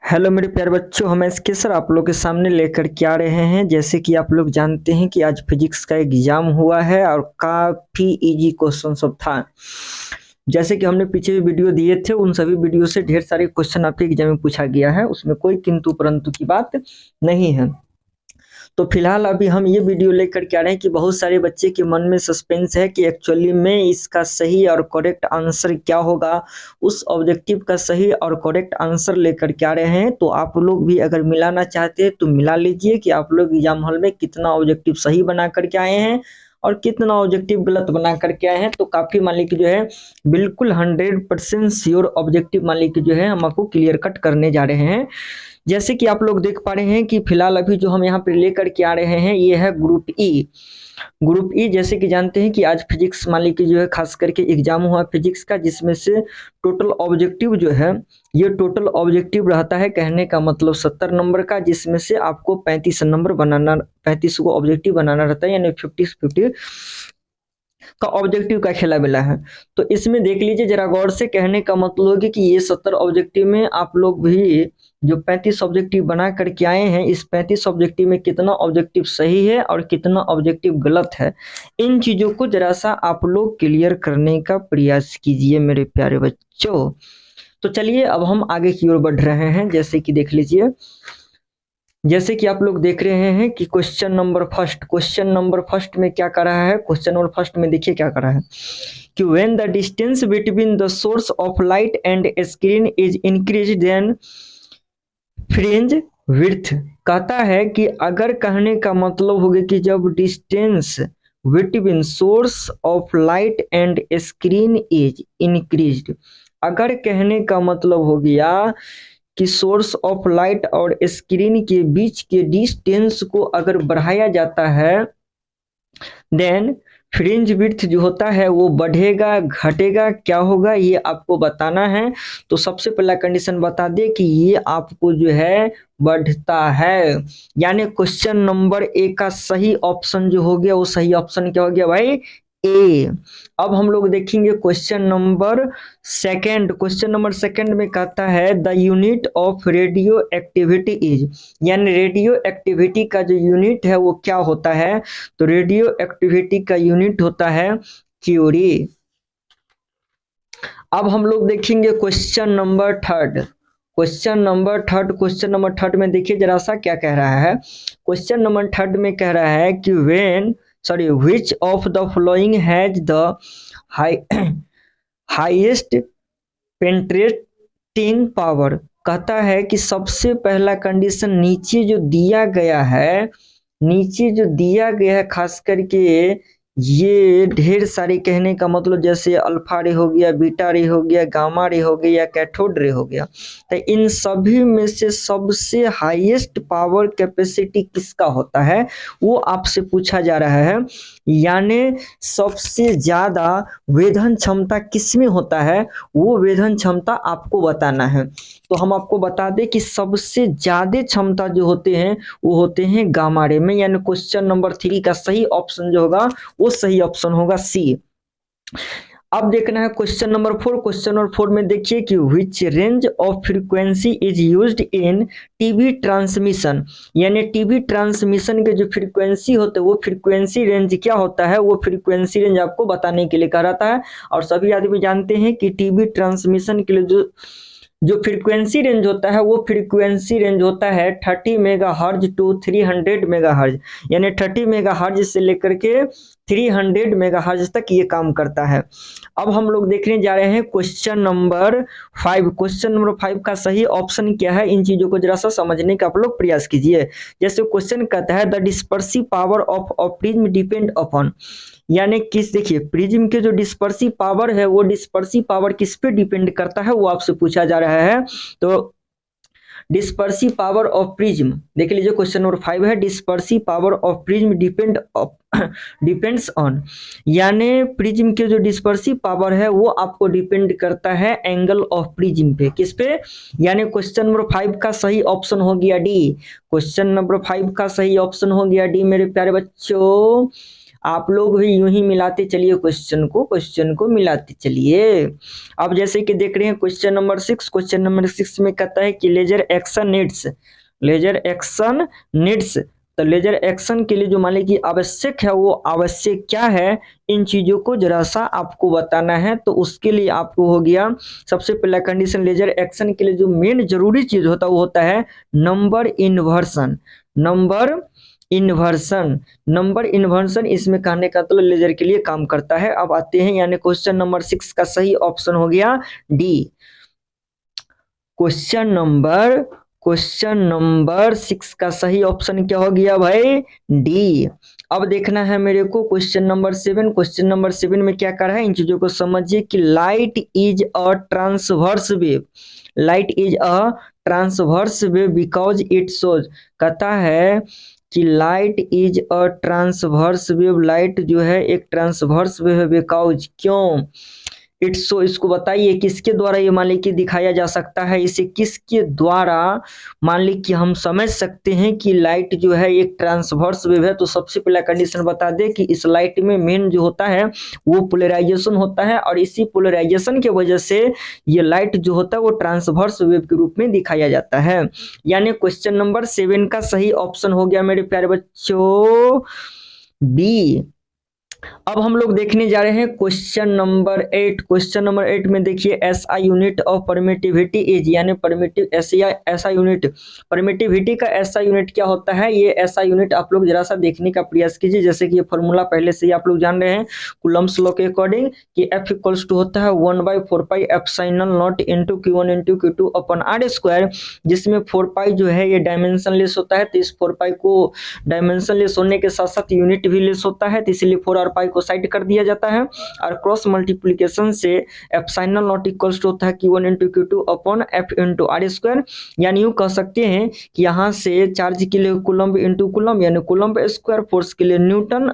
Hello मेरे प्यारे बच्चों, हम एसके सर आप लोग के सामने लेकर के आ रहे हैं। जैसे कि आप लोग जानते हैं कि आज फिजिक्स का एग्जाम हुआ है और काफ़ी इजी क्वेश्चन सब था। जैसे कि हमने पीछे भी वीडियो दिए थे, उन सभी वीडियो से ढेर सारे क्वेश्चन आपके एग्जाम में पूछा गया है, उसमें कोई किंतु परंतु की बात नहीं है। तो फिलहाल अभी हम ये वीडियो लेकर के आ रहे हैं कि बहुत सारे बच्चे के मन में सस्पेंस है कि एक्चुअली में इसका सही और करेक्ट आंसर क्या होगा। उस ऑब्जेक्टिव का सही और करेक्ट आंसर लेकर के आ रहे हैं। तो आप लोग भी अगर मिलाना चाहते हैं तो मिला लीजिए कि आप लोग एग्जाम हॉल में कितना ऑब्जेक्टिव सही बना करके आए हैं और कितना ऑब्जेक्टिव गलत बना करके आए हैं। तो काफी मान लीजिए जो है बिल्कुल 100% श्योर ऑब्जेक्टिव मान लीजिए जो है हम आपको क्लियर कट करने जा रहे हैं। जैसे कि आप लोग देख पा रहे हैं कि फिलहाल अभी जो हम यहाँ पे लेकर के आ रहे हैं ये है ग्रुप ई। ग्रुप ई जैसे कि जानते हैं कि आज फिजिक्स मान लीजिए जो है खास करके एग्जाम हुआ फिजिक्स का, जिसमें से टोटल ऑब्जेक्टिव जो है ये टोटल ऑब्जेक्टिव रहता है, कहने का मतलब 70 नंबर का, जिसमें से आपको 35 नंबर बनाना 35 को ऑब्जेक्टिव बनाना रहता है, यानी 50-50 का ऑब्जेक्टिव का खेला मिला है। तो इसमें देख लीजिए जरा गौर से, कहने का मतलब होगी कि ये 70 ऑब्जेक्टिव में आप लोग भी जो 35 ऑब्जेक्टिव बना करके आए हैं, इस 35 ऑब्जेक्टिव में कितना ऑब्जेक्टिव सही है और कितना ऑब्जेक्टिव गलत है, इन चीजों को जरा सा आप लोग क्लियर करने का प्रयास कीजिए मेरे प्यारे बच्चों। तो चलिए अब हम आगे की ओर बढ़ रहे हैं। जैसे कि देख लीजिए, जैसे कि आप लोग देख रहे हैं कि क्वेश्चन नंबर फर्स्ट में क्या कर रहा है। क्वेश्चन नंबर फर्स्ट में देखिए क्या कर रहा है कि when the distance between the source of light and screen is increase then fringe width. कहता है कि अगर कहने का मतलब होगा कि जब distance between source of light and screen is increased, अगर कहने का मतलब हो गया कि सोर्स ऑफ लाइट और स्क्रीन के बीच के डिस्टेंस को अगर बढ़ाया जाता है, देन फ्रिंज विड्थ जो होता है वो बढ़ेगा घटेगा, क्या होगा ये आपको बताना है। तो सबसे पहला कंडीशन बता दे कि ये आपको जो है बढ़ता है, यानी क्वेश्चन नंबर ए का सही ऑप्शन जो हो गया वो सही ऑप्शन क्या हो गया भाई, ए। अब हम लोग देखेंगे क्वेश्चन नंबर सेकंड में कहता है the unit of radio activity is, यानी रेडियो एक्टिविटी का जो यूनिट है वो क्या होता है। तो रेडियो एक्टिविटी का यूनिट होता है क्यूरी। अब हम लोग देखेंगे क्वेश्चन नंबर थर्ड में देखिए जरा सा क्या कह रहा है। क्वेश्चन नंबर थर्ड में कह रहा है कि which of the following has the highest penetrating power। कहता है कि सबसे पहला कंडीशन नीचे जो दिया गया है खास करके ये ढेर सारे, कहने का मतलब जैसे अल्फा रे हो गया, बीटा रे हो गया, गामा रे हो गया, कैथोड रे हो गया। तो इन सभी में से सबसे हाईएस्ट पावर कैपेसिटी किसका होता है वो आपसे पूछा जा रहा है, यानी सबसे ज्यादा वेधन क्षमता किसमें होता है वो वेधन क्षमता आपको बताना है। तो हम आपको बता दें कि सबसे ज्यादा क्षमता जो होते हैं वो होते हैं गामा रे में, यानी क्वेश्चन नंबर 3 का सही ऑप्शन जो होगा वो सही ऑप्शन होगा सी। अब देखना है क्वेश्चन नंबर 4 में देखिए कि which range of frequency is used in TV transmission, यानी टीवी ट्रांसमिशन के जो फ्रीक्वेंसी होते हैं वो फ्रीक्वेंसी रेंज क्या होता है, वो फ्रीक्वेंसी रेंज आपको बताने के लिए कह रहा है। और सभी आदमी जानते हैं कि टीवी ट्रांसमिशन के लिए जो फ्रीक्वेंसी रेंज होता है वो फ्रीक्वेंसी रेंज होता है 30 मेगाहर्ज टू 300 मेगाहर्ज, यानी 30 मेगाहर्ज से लेकर के 300 मेगाहर्ज तक ये काम करता है। अब हम लोग देखने जा रहे हैं क्वेश्चन नंबर 5 का सही ऑप्शन क्या है, इन चीजों को जरा सा समझने का आप लोग प्रयास कीजिए। जैसे क्वेश्चन कहता है the dispersive power of prism depend upon, यानी किस, देखिए प्रिज्म के जो डिस्पर्सिव पावर है वो डिस्पर्सिव पावर किस पे डिपेंड करता है वो आपसे पूछा जा रहा है। तो डिस्पर्सिव पावर ऑफ प्रिज्म देख लीजिए, क्वेश्चन नंबर 5 है dispersive power of prism depends on, यानी प्रिज्म के जो डिस्पर्सिव पावर है वो आपको डिपेंड करता है एंगल ऑफ प्रिज्म पे, किस पे, यानी क्वेश्चन नंबर 5 का सही ऑप्शन हो गया डी। क्वेश्चन नंबर 5 का सही ऑप्शन हो गया डी मेरे प्यारे बच्चों। आप लोग भी यूं ही मिलाते चलिए, क्वेश्चन को मिलाते चलिए। अब जैसे कि देख रहे हैं क्वेश्चन नंबर 6, क्वेश्चन नंबर 6 में कहता है कि लेजर एक्शन नीड्स, तो लेजर एक्शन के लिए जो मान लीजिए आवश्यक है, वो आवश्यक क्या है, इन चीजों को जरा सा आपको बताना है। तो उसके लिए आपको हो गया सबसे पहला कंडीशन, लेजर एक्शन के लिए जो मेन जरूरी चीज होता है वो होता है नंबर इन्वर्सन इसमें कहने का तो लेजर के लिए काम करता है। अब आते हैं, यानी क्वेश्चन नंबर 6 का सही ऑप्शन हो गया डी। क्वेश्चन नंबर 6 का सही ऑप्शन क्या हो गया भाई, डी। अब देखना है मेरे को क्वेश्चन नंबर 7। क्वेश्चन नंबर 7 में क्या कर रहा है, इन चीजों को समझिए कि light is a transverse wave because it shows, कहता है कि light is a transverse wave, light जो है एक ट्रांसवर्स वेव है, बिकॉज क्यों, इट्स सो, इसको बताइए किसके द्वारा ये मान ली कि दिखाया जा सकता है, इसे किसके द्वारा मान ली कि हम समझ सकते हैं कि लाइट जो है एक ट्रांसवर्स वेव है। तो सबसे पहला कंडीशन बता दे कि इस लाइट में मेन जो होता है वो पोलराइजेशन होता है, और इसी पोलराइजेशन की वजह से ये लाइट जो होता है वो ट्रांसवर्स वेव के रूप में दिखाया जाता है। यानी क्वेश्चन नंबर 7 का सही ऑप्शन हो गया मेरे प्यारे बच्चों बी। अब हम लोग देखने जा रहे हैं क्वेश्चन नंबर 8। क्वेश्चन नंबर 8 में देखिए SI unit of permittivity is, यानी ऐसा यूनिट, परमिटिविटी का ऐसा यूनिट क्या होता है, ये ऐसा यूनिट आप लोग जरा सा देखने का प्रयास कीजिए। जैसे कि ये फॉर्मूला पहले से ही आप लोग जान रहे हैं कूलम्ब्स लॉ के अकॉर्डिंग कि F इक्वल्स टू होता है 1/4 pi epsilon not into Q1 into Q2 upon R square, जिसमें 4 पाई जो है ये डायमेंशनलेस होता है। तो इस 4 पाई को डायमेंशनलेस होने के साथ साथ यूनिट भी लेस होता है, तो इसलिए 4 और पाई को साइड कर दिया जाता है, और क्रॉस मल्टीप्लिकेशन से एप्सिलॉन नॉट इक्वल्स टू होता है Q1 into Q2 upon F into R square. यानी यूं कह सकते हैं कि यहाँ से चार्ज के लिए कूलम्ब इंटू कूलम्ब, यानी कूलम्ब स्क्वायर, फोर्स के लिए न्यूटन,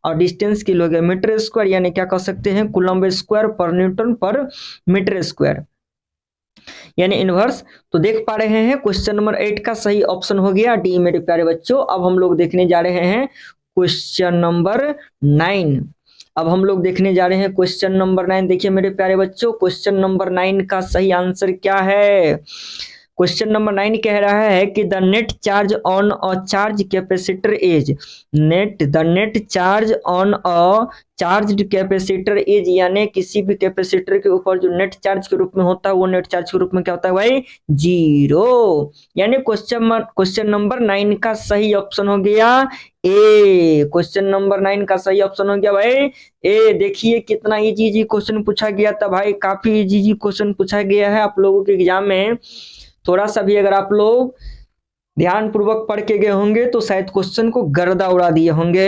और डिस्टेंस के लिए मीटर स्क्वायर, यानी क्या कह सकते हैं कूलम्ब स्क्वायर पर न्यूटन पर मीटर स्क्वायर, यानी इनवर्स। तो देख पा रहे हैं क्वेश्चन नंबर 8 का सही ऑप्शन हो गया डी मेरे प्यारे बच्चों। अब हम लोग देखने जा रहे हैं क्वेश्चन नंबर 9। अब हम लोग देखने जा रहे हैं क्वेश्चन नंबर 9। देखिए मेरे प्यारे बच्चों क्वेश्चन नंबर 9 का सही आंसर क्या है। क्वेश्चन नंबर 9 कह रहा है कि the net charge on a charge capacitor is, the net charge on a charge capacitor is, यानी किसी भी कैपेसिटर के ऊपर जो नेट चार्ज के रूप में होता है वो नेट चार्ज के रूप में क्या होता है भाई, 0। यानी क्वेश्चन नंबर 9 का सही ऑप्शन हो गया ए। क्वेश्चन नंबर 9 का सही ऑप्शन हो गया भाई ए। देखिए कितना इजी क्वेश्चन पूछा गया था भाई, काफी इजी क्वेश्चन पूछा गया है आप लोगों के एग्जाम में। थोड़ा सा भी अगर आप लोग ध्यान पूर्वक पढ़ के गए होंगे तो शायद क्वेश्चन को गर्दा उड़ा दिए होंगे।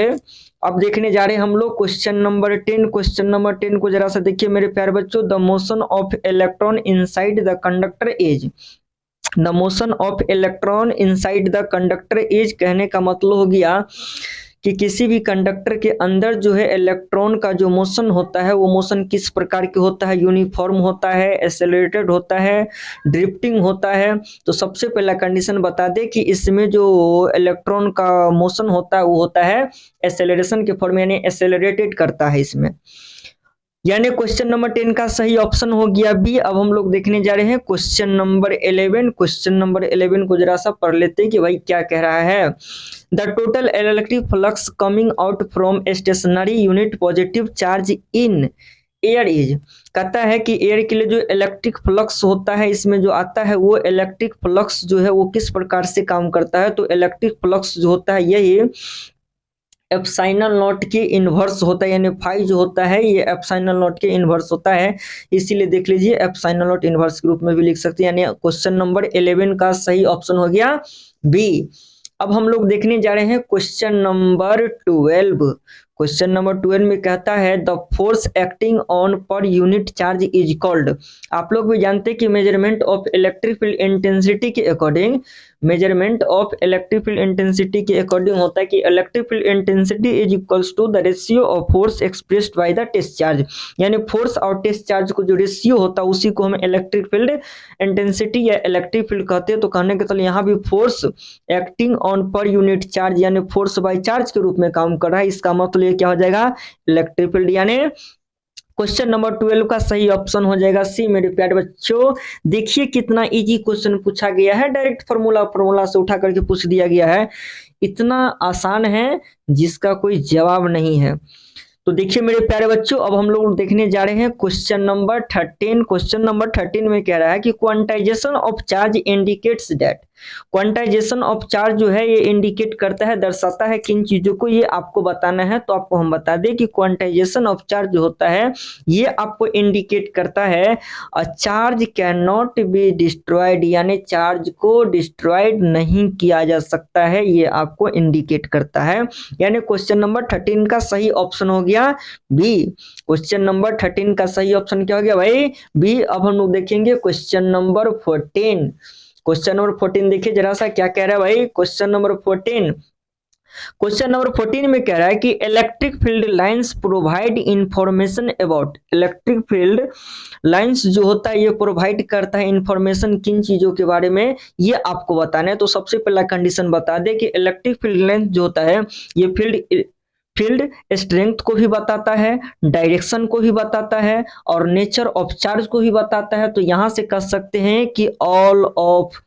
अब देखने जा रहे हैं हम लोग क्वेश्चन नंबर 10। क्वेश्चन नंबर 10 को जरा सा देखिए मेरे प्यारे बच्चों। The motion of electron inside the conductor is, the motion of electron inside the conductor is, कहने का मतलब हो गया कि किसी भी कंडक्टर के अंदर जो है इलेक्ट्रॉन का जो मोशन होता है वो मोशन किस प्रकार के होता है, यूनिफॉर्म होता है, एक्सेलरेटेड होता है, ड्रिफ्टिंग होता है। तो सबसे पहला कंडीशन बता दे कि इसमें जो इलेक्ट्रॉन का मोशन होता है वो होता है एक्सेलरेशन के फॉर्म, यानी एक्सेलरेटेड करता है इसमें। यानी क्वेश्चन नंबर 10 का सही ऑप्शन हो गया बी। अब हम लोग देखने जा रहे हैं क्वेश्चन नंबर 11। क्वेश्चन नंबर 11 को जरा सा पढ़ लेते हैं कि भाई क्या कह रहा है। The total electric flux coming out from stationary unit positive charge in air is, कहता है कि एयर के लिए जो इलेक्ट्रिक फ्लक्स होता है इसमें जो आता है वो इलेक्ट्रिक फ्लक्स जो है वो किस प्रकार से काम करता है। तो इलेक्ट्रिक फ्लक्स जो होता है यही एप्सिलॉन नॉट के इनवर्स होता है, यानी फाई जो होता है ये एप्सिलॉन नॉट के इनवर्स होता है, इसीलिए देख लीजिए एप्सिलॉन नॉट इनवर्स के रूप में भी लिख सकते हैं। यानी क्वेश्चन नंबर 11 का सही ऑप्शन हो गया बी। अब हम लोग देखने जा रहे हैं क्वेश्चन नंबर 12। क्वेश्चन नंबर 12 में कहता है the force acting on per unit charge is called. आप लोग भी जानते हैं कि measurement of electric field intensity के according measurement of electric field intensity के अकॉर्डिंग होता है कि electric field intensity is equals to the ratio of force expressed by the test charge, यानी फोर्स और टेस्ट चार्ज को जो रेशियो होता है उसी को हम इलेक्ट्रिक फील्ड इंटेंसिटी या इलेक्ट्रिक फील्ड कहते हैं। तो कहने के चलिए यहाँ भी force acting on per unit charge यानी फोर्स बाय चार्ज के रूप में काम कर रहा है, इसका मतलब ये क्या हो जाएगा इलेक्ट्रिक फील्ड। यानी क्वेश्चन नंबर 12 का सही ऑप्शन हो जाएगा सी मेरे प्यारे बच्चों। देखिए कितना इजी क्वेश्चन पूछा गया है, डायरेक्ट फॉर्मूला से उठा करके पूछ दिया गया है, इतना आसान है जिसका कोई जवाब नहीं है। तो देखिए मेरे प्यारे बच्चों अब हम लोग देखने जा रहे हैं क्वेश्चन नंबर 13। क्वेश्चन नंबर 13 में कह रहा है कि quantization of charge indicates that, quantization of charge जो है ये इंडिकेट करता है, दर्शाता है किन चीजों को, ये आपको बताना है। तो आपको हम बता दें कि क्वांटाइजेशन ऑफ चार्ज जो होता है ये आपको इंडिकेट करता है a charge can not be destroyed, यानी चार्ज को डिस्ट्रॉयड नहीं किया जा सकता है, ये आपको इंडिकेट करता है। यानी क्वेश्चन नंबर 13 का सही ऑप्शन हो गया बी। क्वेश्चन नंबर 13 का सही ऑप्शन क्या हो गया भाई बी। अब हम लोग देखेंगे क्वेश्चन नंबर 14। क्वेश्चन नंबर 14 देखिए जरा सा क्या कह रहा है भाई। क्वेश्चन नंबर 14, क्वेश्चन नंबर 14 में कह रहा है कि electric field lines provide information about, electric field lines जो होता है ये प्रोवाइड करता है इंफॉर्मेशन किन चीजों के बारे में, ये आपको बताना है। तो सबसे पहला कंडीशन बता दे कि इलेक्ट्रिक फील्ड लाइंस जो होता है ये फील्ड स्ट्रेंथ को भी बताता है, डायरेक्शन को भी बताता है और नेचर ऑफ चार्ज को भी बताता है। तो यहां से कह सकते हैं कि ऑल ऑफ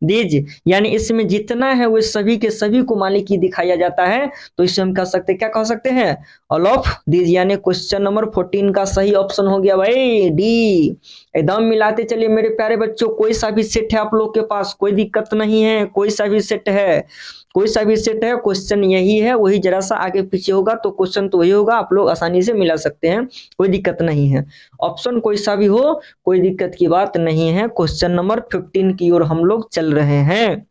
दीज, यानी इसमें जितना है वो सभी के सभी को मान लीजिए दिखाया जाता है, तो इसे हम कह सकते हैं, क्या कह सकते हैं ऑल ऑफ दीज। यानी क्वेश्चन नंबर 14 का सही ऑप्शन हो गया भाई डी। एकदम मिलाते चलिए मेरे प्यारे बच्चों, कोई सा भी सेट है आप लोग के पास, कोई दिक्कत नहीं है, कोई सा भी सेट है, कोई सा भी सेट है, क्वेश्चन यही है, वही जरा सा आगे पीछे होगा तो क्वेश्चन तो वही होगा, आप लोग आसानी से मिला सकते हैं, कोई दिक्कत नहीं है। ऑप्शन कोई सा भी हो कोई दिक्कत की बात नहीं है। क्वेश्चन नंबर 15 की ओर हम लोग चल रहे हैं।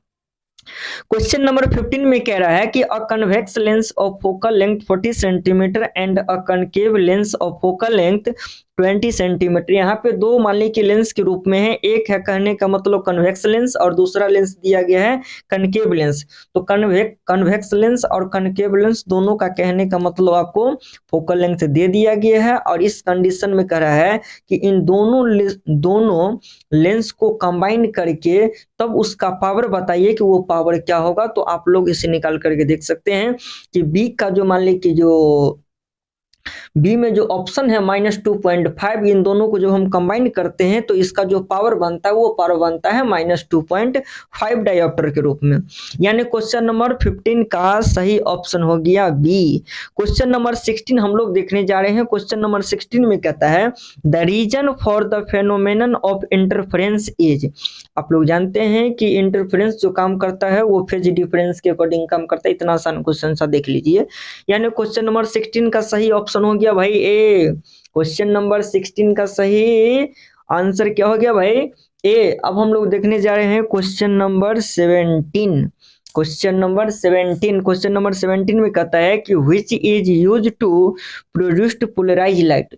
क्वेश्चन नंबर 15 में कह रहा है कि अ convex lens of focal length 40 centimetre and a concave lens of focal length 20 centimetre. यहाँ पे दो मान ली कि लेंस के रूप में है, एक है कहने का मतलब कन्वेक्स लेंस और दूसरा लेंस दिया गया है कनकेव लेंस। तो कन्वेक्स लेंस और कनकेव लेंस दोनों का कहने का मतलब आपको फोकल लेंथ दे दिया गया है, और इस कंडीशन में कह रहा है कि इन दोनों लेंस को कंबाइन करके तब उसका पावर बताइए कि वो पावर क्या होगा। तो आप लोग इसे निकाल करके देख सकते हैं कि बी का जो मान ली कि जो बी में जो ऑप्शन है -2.5, इन दोनों को जब हम कंबाइन करते हैं तो इसका जो पावर बनता है वो पावर बनता है -2.5 डायोप्टर के रूप में। यानी क्वेश्चन नंबर 15 का सही ऑप्शन हो गया बी। क्वेश्चन नंबर 16 हम लोग देखने जा रहे हैं। क्वेश्चन नंबर 16 में कहता है the reason for the phenomenon of interference is. आप लोग जानते हैं कि इंटरफेरेंस जो काम करता है वो फेज डिफरेंस के अकॉर्डिंग काम करता है। इतना आसान क्वेश्चन सा देख लीजिए। यानी क्वेश्चन नंबर 16 का सही ऑप्शन हो गया भाई ए। क्वेश्चन नंबर 16 का सही आंसर क्या हो गया भाई ए। अब हम लोग देखने जा रहे हैं क्वेश्चन नंबर 17। क्वेश्चन नंबर 17 में कहता है कि which is used to produced polarise light.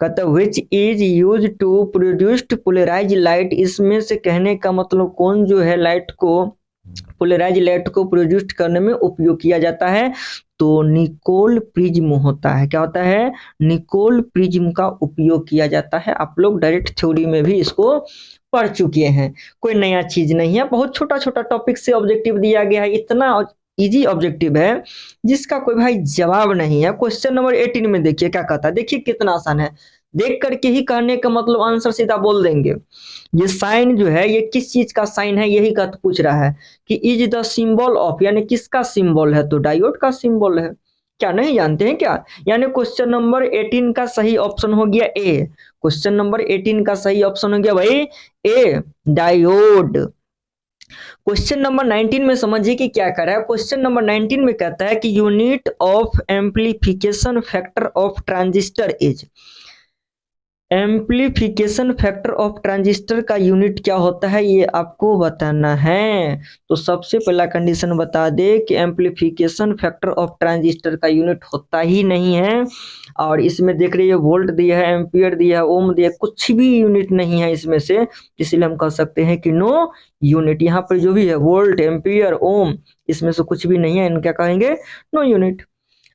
कहता है which is used to produced polarise light, इसमें से कहने का मतलब कौन जो है लाइट को पोलराइज लाइट को प्रोड्यूस करने में उपयोग किया जाता है। तो निकोल प्रिज्म होता है। क्या होता है निकोल प्रिज्म का उपयोग किया जाता है। आप लोग डायरेक्ट थ्योरी में भी इसको पढ़ चुके हैं, कोई नया चीज नहीं है। बहुत छोटा छोटा टॉपिक से ऑब्जेक्टिव दिया गया है, इतना इजी ऑब्जेक्टिव है जिसका कोई भाई जवाब नहीं है। क्वेश्चन नंबर 18 में देखिए क्या कहता है, देखिए कितना आसान है, देख करके ही कहने का मतलब आंसर सीधा बोल देंगे। ये साइन जो है ये किस चीज का साइन है यही का पूछ रहा है कि इज द सिंबल ऑफ, यानी किसका सिंबल है, तो डायोड का सिंबल है। क्या नहीं जानते हैं क्या। यानी क्वेश्चन नंबर 18 का सही ऑप्शन हो गया ए। क्वेश्चन नंबर 18 का सही ऑप्शन हो गया भाई ए डायोड। क्वेश्चन नंबर 19 में समझिए कि क्या कर रहा है। क्वेश्चन नंबर 19 में कहता है कि unit of amplification factor of transistor is. Amplification factor of transistor का यूनिट क्या होता है ये आपको बताना है। तो सबसे पहला कंडीशन बता दे कि एम्प्लीफिकेशन फैक्टर ऑफ ट्रांजिस्टर का यूनिट होता ही नहीं है। और इसमें देख रही है वोल्ट दिया है, एम्पियर दिया है, ओम दिया है, कुछ भी यूनिट नहीं है इसमें से, इसलिए हम कह सकते हैं कि नो यूनिट। यहाँ पर जो भी है वोल्ट, एम्पियर, ओम, इसमें से कुछ भी नहीं है, इनका कहेंगे नो यूनिट।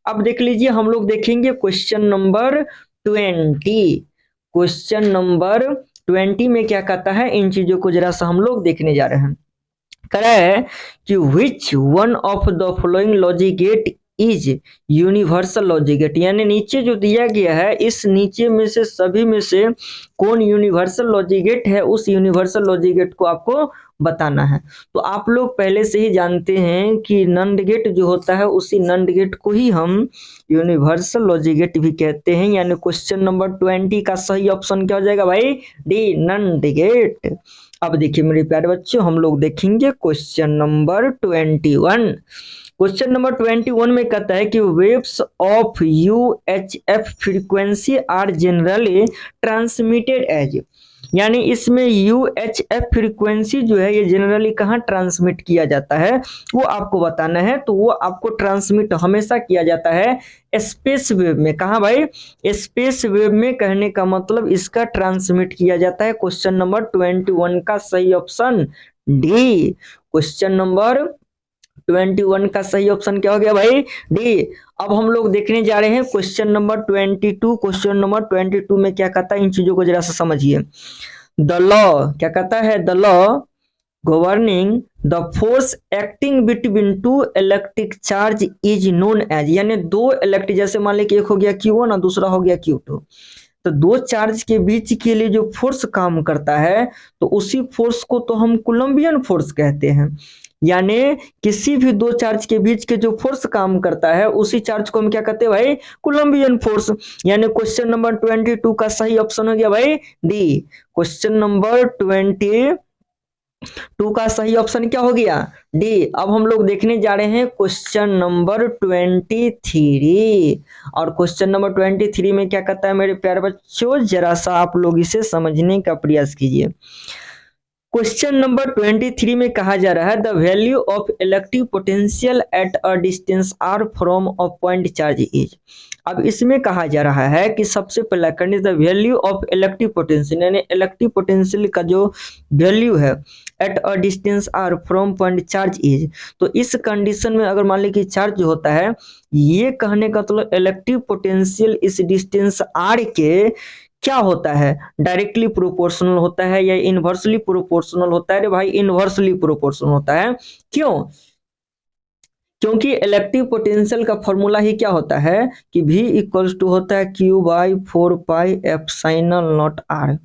अब देख लीजिए हम लोग देखेंगे क्वेश्चन नंबर 20। क्वेश्चन नंबर 20 में क्या कहता है, इन चीजों को जरा सा हम लोग देखने जा रहे हैं। कह रहा है कि which one of the following logic gate is universal logic gate, यानी नीचे जो दिया गया है इस नीचे में से सभी में से कौन यूनिवर्सल लॉजिक गेट है, उस यूनिवर्सल लॉजिक गेट को आपको बताना है। तो आप लोग पहले से ही जानते हैं कि नंद गेट जो होता है उसी नंद गेट को ही हम यूनिवर्सल लॉजिक गेट भी कहते हैं। यानी क्वेश्चन नंबर 20 का सही ऑप्शन क्या हो जाएगा भाई, डी, नंद गेट। अब देखिए मेरे प्यारे बच्चों हम लोग देखेंगे क्वेश्चन नंबर 21। क्वेश्चन नंबर 21 में कहता है कि waves of UHF frequency are generally transmitted as, यानी इसमें UHF फ्रीक्वेंसी जो है ये जनरली कहाँ ट्रांसमिट किया जाता है वो आपको बताना है। तो वो आपको ट्रांसमिट हमेशा किया जाता है स्पेस वेव में। कहाँ भाई, स्पेस वेव में, कहने का मतलब इसका ट्रांसमिट किया जाता है। क्वेश्चन नंबर 21 का सही ऑप्शन डी। क्वेश्चन नंबर 21 का सही ऑप्शन क्या हो गया भाई, डी। अब हम लोग देखने जा रहे हैं क्वेश्चन नंबर 22। क्वेश्चन नंबर 22 में क्या कहता है, इन चीजों को जरा सा समझिए। द लॉ क्या कहता है, the law governing the force acting between two electric charge is known as, यानी दो इलेक्ट्रिक, जैसे मान लीजिए एक हो गया Q1 और दूसरा हो गया Q2, तो दो चार्ज के बीच के लिए जो फोर्स काम करता है तो उसी फोर्स को तो हम कूलम्बियन फोर्स कहते हैं। यानी किसी भी दो चार्ज के बीच के जो फोर्स काम करता है उसी चार्ज को हम क्या कहते हैं भाई, कूलम्बियन फोर्स। यानी क्वेश्चन नंबर 22 का सही ऑप्शन हो गया भाई डी। क्वेश्चन नंबर 22 का सही ऑप्शन क्या हो गया, डी। अब हम लोग देखने जा रहे हैं क्वेश्चन नंबर 23। और क्वेश्चन नंबर 23 में क्या कहता है मेरे प्यारे बच्चों, जरा सा आप लोग इसे समझने का प्रयास कीजिए। क्वेश्चन नंबर 23 में कहा जा रहा है the value of electric potential at a distance R from a point charge is. अब इसमें कहा जा रहा है कि सबसे पहला condition the value of electric potential, यानी इलेक्ट्रिक पोटेंशियल का जो वैल्यू है at a distance R from point charge is. तो इस कंडीशन में अगर मान ली कि चार्ज होता है, ये कहने का मतलब इलेक्ट्रिक पोटेंशियल इस डिस्टेंस आर के क्या होता है, डायरेक्टली प्रोपोर्शनल होता है या इनवर्सली प्रोपोर्शनल होता है। रे भाई इनवर्सली प्रोपोर्शनल होता है। क्यों, क्योंकि इलेक्ट्रिक पोटेंशियल का फॉर्मूला ही क्या होता है कि V इक्वल्स टू होता है Q/4πε0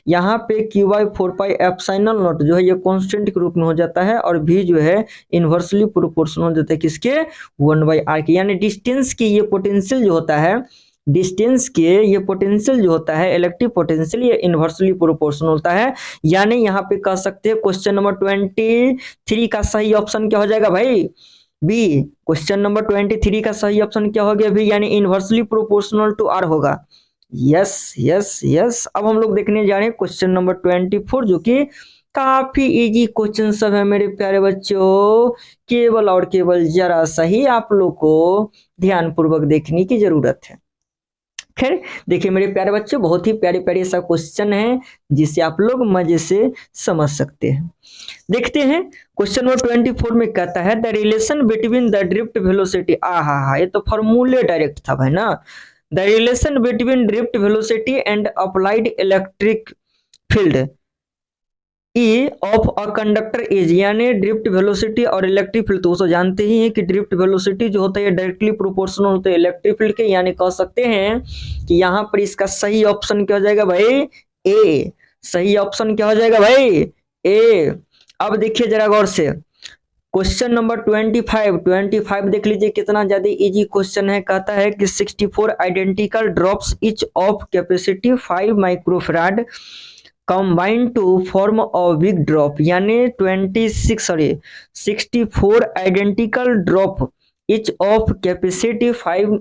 यहाँ पे Q/4πε0 जो है ये कांस्टेंट के रूप में हो जाता है और V जो है इनवर्सली प्रोपोर्शनल हो जाता है किसके, 1/r के। यानी डिस्टेंस की ये पोटेंशियल जो होता है, डिस्टेंस के ये पोटेंशियल जो होता है इलेक्ट्रिक पोटेंशियल, ये इनवर्सली प्रोपोर्शनल होता है। यानी यहाँ पे कह सकते हैं क्वेश्चन नंबर 23 का सही ऑप्शन क्या हो जाएगा भाई, बी। क्वेश्चन नंबर 23 का सही ऑप्शन क्या हो गया भी, यानी इनवर्सली प्रोपोर्शनल टू आर होगा। Yes yes yes. अब हम लोग देखने जा रहे हैं क्वेश्चन नंबर 24 जो कि काफी इजी क्वेश्चन सब है मेरे प्यारे बच्चों। केवल और केवल जरा सही आप लोग को ध्यान पूर्वक देखने की जरूरत है। खैर देखिए मेरे प्यारे बच्चों, बहुत ही प्यारे प्यारे सा क्वेश्चन है जिसे आप लोग मजे से समझ सकते हैं। देखते हैं क्वेश्चन नंबर 24 में कहता है the relation between the drift velocity, हा ये तो फॉर्मूले डायरेक्ट था भाई ना। The relation between drift velocity and applied electric field E of a conductor is, यानी ड्रिफ्ट वेलोसिटी और इलेक्ट्रिक फील्ड तो जानते ही हैं कि ड्रिफ्ट वेलोसिटी जो होता है डायरेक्टली प्रोपोर्शनल होता है इलेक्ट्रिक फील्ड के। यानी कह सकते हैं कि यहाँ पर इसका सही ऑप्शन क्या हो जाएगा भाई, ए। सही ऑप्शन क्या हो जाएगा भाई, ए। अब देखिए जरा गौर से क्वेश्चन नंबर 25 देख लीजिए कितना ज्यादा इजी क्वेश्चन है। कहता है कि 64 identical drops each of capacity 5 microfarad combine to form a big drop, यानी 64 identical drop each of capacity 5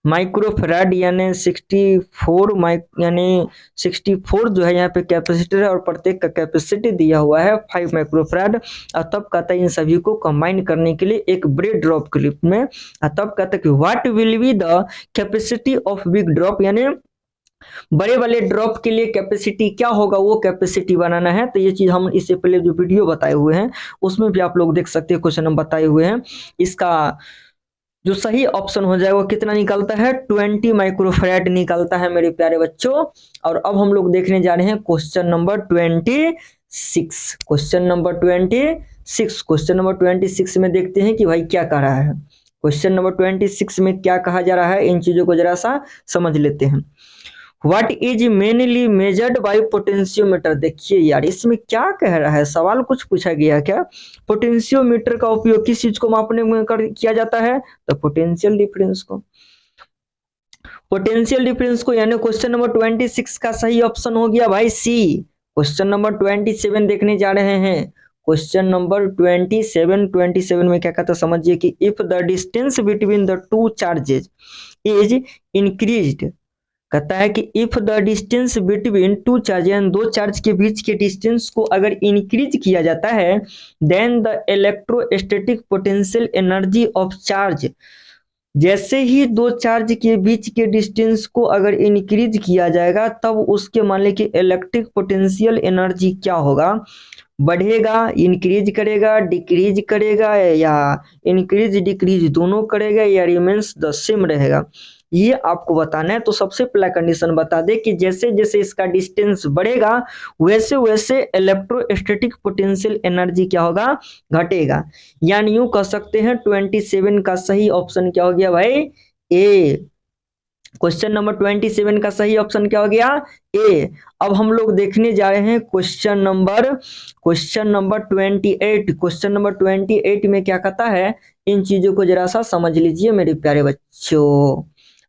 microfarad यानी 64 जो है यहाँ पे कैपेसिटर है और प्रत्येक का कैपेसिटी दिया हुआ है 5 माइक्रोफैराड। और तब कहता है इन सभी को कंबाइन करने के लिए एक ब्रेड ड्रॉप क्लिप में। और तब कहता है कि what will be the capacity of big drop, यानी बड़े वाले ड्रॉप के लिए कैपेसिटी क्या होगा, वो कैपेसिटी बनाना है। तो ये चीज हम इससे पहले जो वीडियो बताए हुए हैं उसमें भी आप लोग देख सकते हैं, क्वेश्चन हम बताए हुए हैं। इसका जो सही ऑप्शन हो जाएगा वो कितना निकलता है, 20 माइक्रोफैराड निकलता है मेरे प्यारे बच्चों। और अब हम लोग देखने जा रहे हैं क्वेश्चन नंबर 26। क्वेश्चन नंबर 26 में देखते हैं कि भाई क्या कह रहा है। क्वेश्चन नंबर 26 में क्या कहा जा रहा है, इन चीजों को जरा सा समझ लेते हैं। What is mainly measured by potentiometer. देखिए यार इसमें क्या कह रहा है, सवाल कुछ पूछा गया क्या। पोटेंशियोमीटर का उपयोग किस चीज को मापने में किया जाता है, तो पोटेंशियल डिफरेंस को। पोटेंशियल डिफरेंस को, यानी क्वेश्चन नंबर 26 का सही ऑप्शन हो गया भाई सी। क्वेश्चन नंबर 27 देखने जा रहे हैं। क्वेश्चन नंबर 27 में क्या कहता है समझिए कि if the distance between the two charges is increased, कहता है कि if the distance between two charge, यानी दो चार्ज के बीच के डिस्टेंस को अगर इंक्रीज किया जाता है, then the electrostatic potential energy of charge, जैसे ही दो चार्ज के बीच के डिस्टेंस को अगर इंक्रीज किया जाएगा तब उसके मान ले कि इलेक्ट्रिक पोटेंशियल एनर्जी क्या होगा, बढ़ेगा, इंक्रीज करेगा, डिक्रीज करेगा, या इंक्रीज डिक्रीज दोनों करेगा, या रिमेन्स द सेम रहेगा, ये आपको बताना है। तो सबसे पहला कंडीशन बता दे कि जैसे जैसे इसका डिस्टेंस बढ़ेगा वैसे वैसे इलेक्ट्रोस्टैटिक पोटेंशियल एनर्जी क्या होगा, घटेगा। यानी यूं कह सकते हैं 27 का सही ऑप्शन क्या हो गया भाई, ए। क्वेश्चन नंबर 27 का सही ऑप्शन क्या हो गया, ए। अब हम लोग देखने जा रहे हैं क्वेश्चन नंबर 28। क्वेश्चन नंबर 28 में क्या कहता है, इन चीजों को जरा सा समझ लीजिए मेरे प्यारे बच्चों।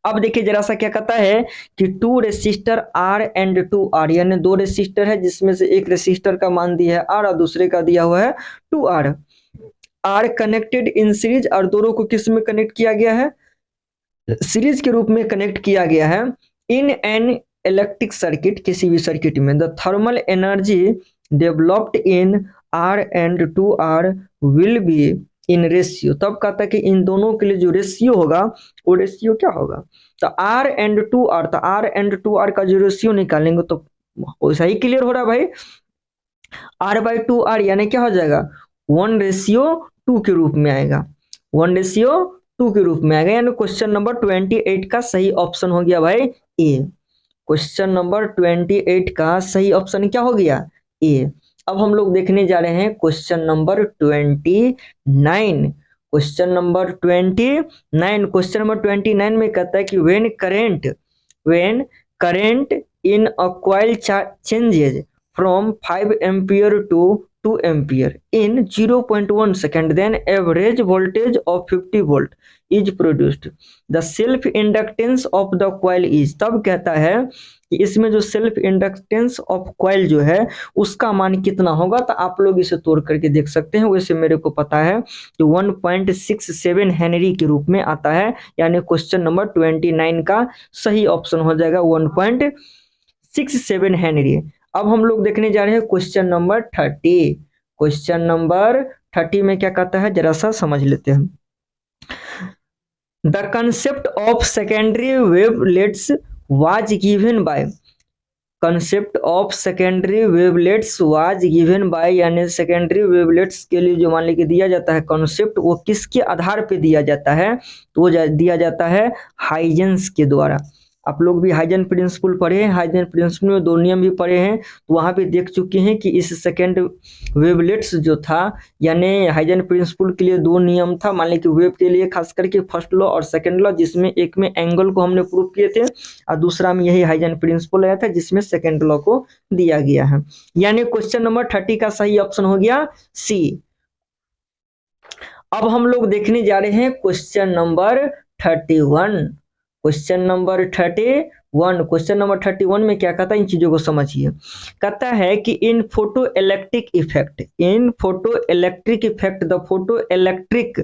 अब देखिए जरा सा क्या कहता है कि 2 रेसिस्टर R एंड 2R, यानी 2 रेसिस्टर है जिसमें से एक रेसिस्टर का मान दिया है R और दूसरे का दिया हुआ है 2R। R connected in series, और दोनों को किस में कनेक्ट किया गया है, सीरीज के रूप में कनेक्ट किया गया है। इन एन इलेक्ट्रिक सर्किट, किसी भी सर्किट में, the thermal energy developed in R and 2R will be in ratio. तब कहता है कि इन दोनों के लिए जो रेशियो होगा वो रेशियो क्या होगा, तो R एंड 2R, तो R एंड 2R का जो रेशियो निकालेंगे तो वैसा ही क्लियर हो रहा है भाई, R/2R यानी क्या हो जाएगा, 1:2 के रूप में आएगा, 1:2 के रूप में आएगा। यानी क्वेश्चन नंबर 28 का सही ऑप्शन हो गया भाई ए। क्वेश्चन नंबर 28 का सही ऑप्शन क्या हो गया, ए। अब हम लोग देखने जा रहे हैं क्वेश्चन नंबर 29। क्वेश्चन नंबर 29 में कहता है कि when current in a coil changes from 5 ampere to 2 ampere in 0.1 second, then average voltage of 50 volt is produced, the self inductance of the coil is. तब कहता है कि इसमें जो सेल्फ इंडक्टेंस ऑफ कॉइल जो है उसका मान कितना होगा, तो आप लोग इसे तोड़ करके देख सकते हैं। वैसे मेरे को पता है कि 1.67 हेनरी के रूप में आता है, यानी क्वेश्चन नंबर 29 का सही ऑप्शन हो जाएगा 1.67 हेनरी। अब हम लोग देखने जा रहे हैं क्वेश्चन नंबर 30। क्वेश्चन नंबर 30 में क्या कहता है जरा सा समझ लेते हैं। The concept of secondary wavelets was given by, concept of secondary wavelets was given by, यानी सेकेंडरी वेवलेट्स के लिए जो मान लीजिए दिया जाता है कॉन्सेप्ट, वो किसके आधार पे दिया जाता है, तो वो दिया जाता है हाइजेंस के द्वारा। आप लोग भी हाइजन प्रिंसिपल पढ़े हैं, हाइजन प्रिंसिपल में 2 नियम भी पढ़े हैं, तो वहाँ पे देख चुके हैं कि इस सेकेंड वेवलेट्स जो था, यानी हाइजन प्रिंसिपल के लिए 2 नियम था, मान लीजिए वेव के लिए खास करके फर्स्ट लॉ और सेकेंड लॉ, जिसमें एक में एंगल को हमने प्रूव किए थे और दूसरा में यही हाइजन प्रिंसिपल आया था जिसमें सेकेंड लॉ को दिया गया है। यानी क्वेश्चन नंबर 30 का सही ऑप्शन हो गया सी। अब हम लोग देखने जा रहे हैं क्वेश्चन नंबर 31। क्वेश्चन नंबर 31 में क्या कहता है, इन चीजों को समझिए। कहता है कि in photoelectric effect the photoelectric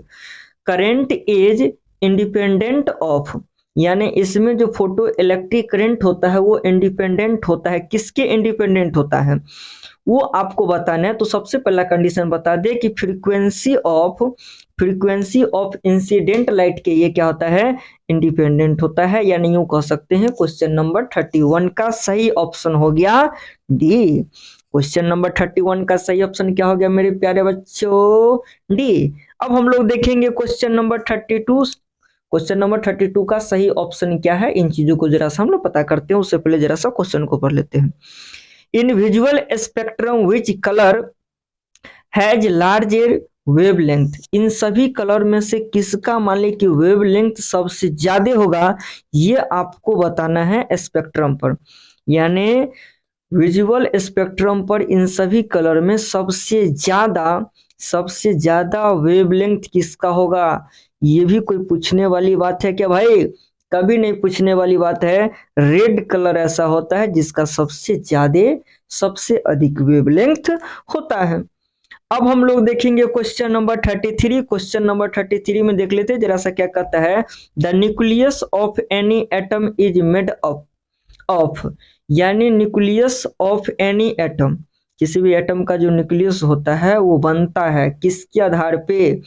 current is independent of, यानी इसमें जो फोटो इलेक्ट्रिक करंट होता है वो इंडिपेंडेंट होता है। किसके इंडिपेंडेंट होता है वो आपको बताना है। तो सबसे पहला कंडीशन बता दे कि फ्रीक्वेंसी ऑफ इंसिडेंट लाइट के ये क्या होता है, इंडिपेंडेंट होता है। यानी यूं कह सकते हैं क्वेश्चन नंबर 31 का सही ऑप्शन हो गया डी। क्वेश्चन नंबर 31 का सही ऑप्शन क्या हो गया मेरे प्यारे बच्चों, डी। अब हम लोग देखेंगे क्वेश्चन नंबर 32। क्वेश्चन नंबर 32 का सही ऑप्शन क्या है, इन चीजों को जरा सा हम लोग पता करते हैं। उससे पहले जरा सा क्वेश्चन को पढ़ लेते हैं। In visual spectrum which colour has larger wavelength, इन सभी कलर में से किसका मान ली कि वेवलेंथ सबसे ज्यादा होगा, ये आपको बताना है स्पेक्ट्रम पर। यानी विजुअल स्पेक्ट्रम पर इन सभी कलर में सबसे ज्यादा वेवलेंथ किसका होगा, ये भी कोई पूछने वाली बात है क्या भाई, कभी नहीं पूछने वाली बात है। रेड कलर ऐसा होता है जिसका सबसे अधिक वेवलेंथ होता है। अब हम लोग देखेंगे क्वेश्चन नंबर 33। क्वेश्चन नंबर 33 में देख लेते हैं जरा सा क्या कहता है। The nucleus of any atom is made of, यानी न्यूक्लियस ऑफ एनी एटम, किसी भी एटम का जो न्यूक्लियस होता है वो बनता है किसके आधार पे,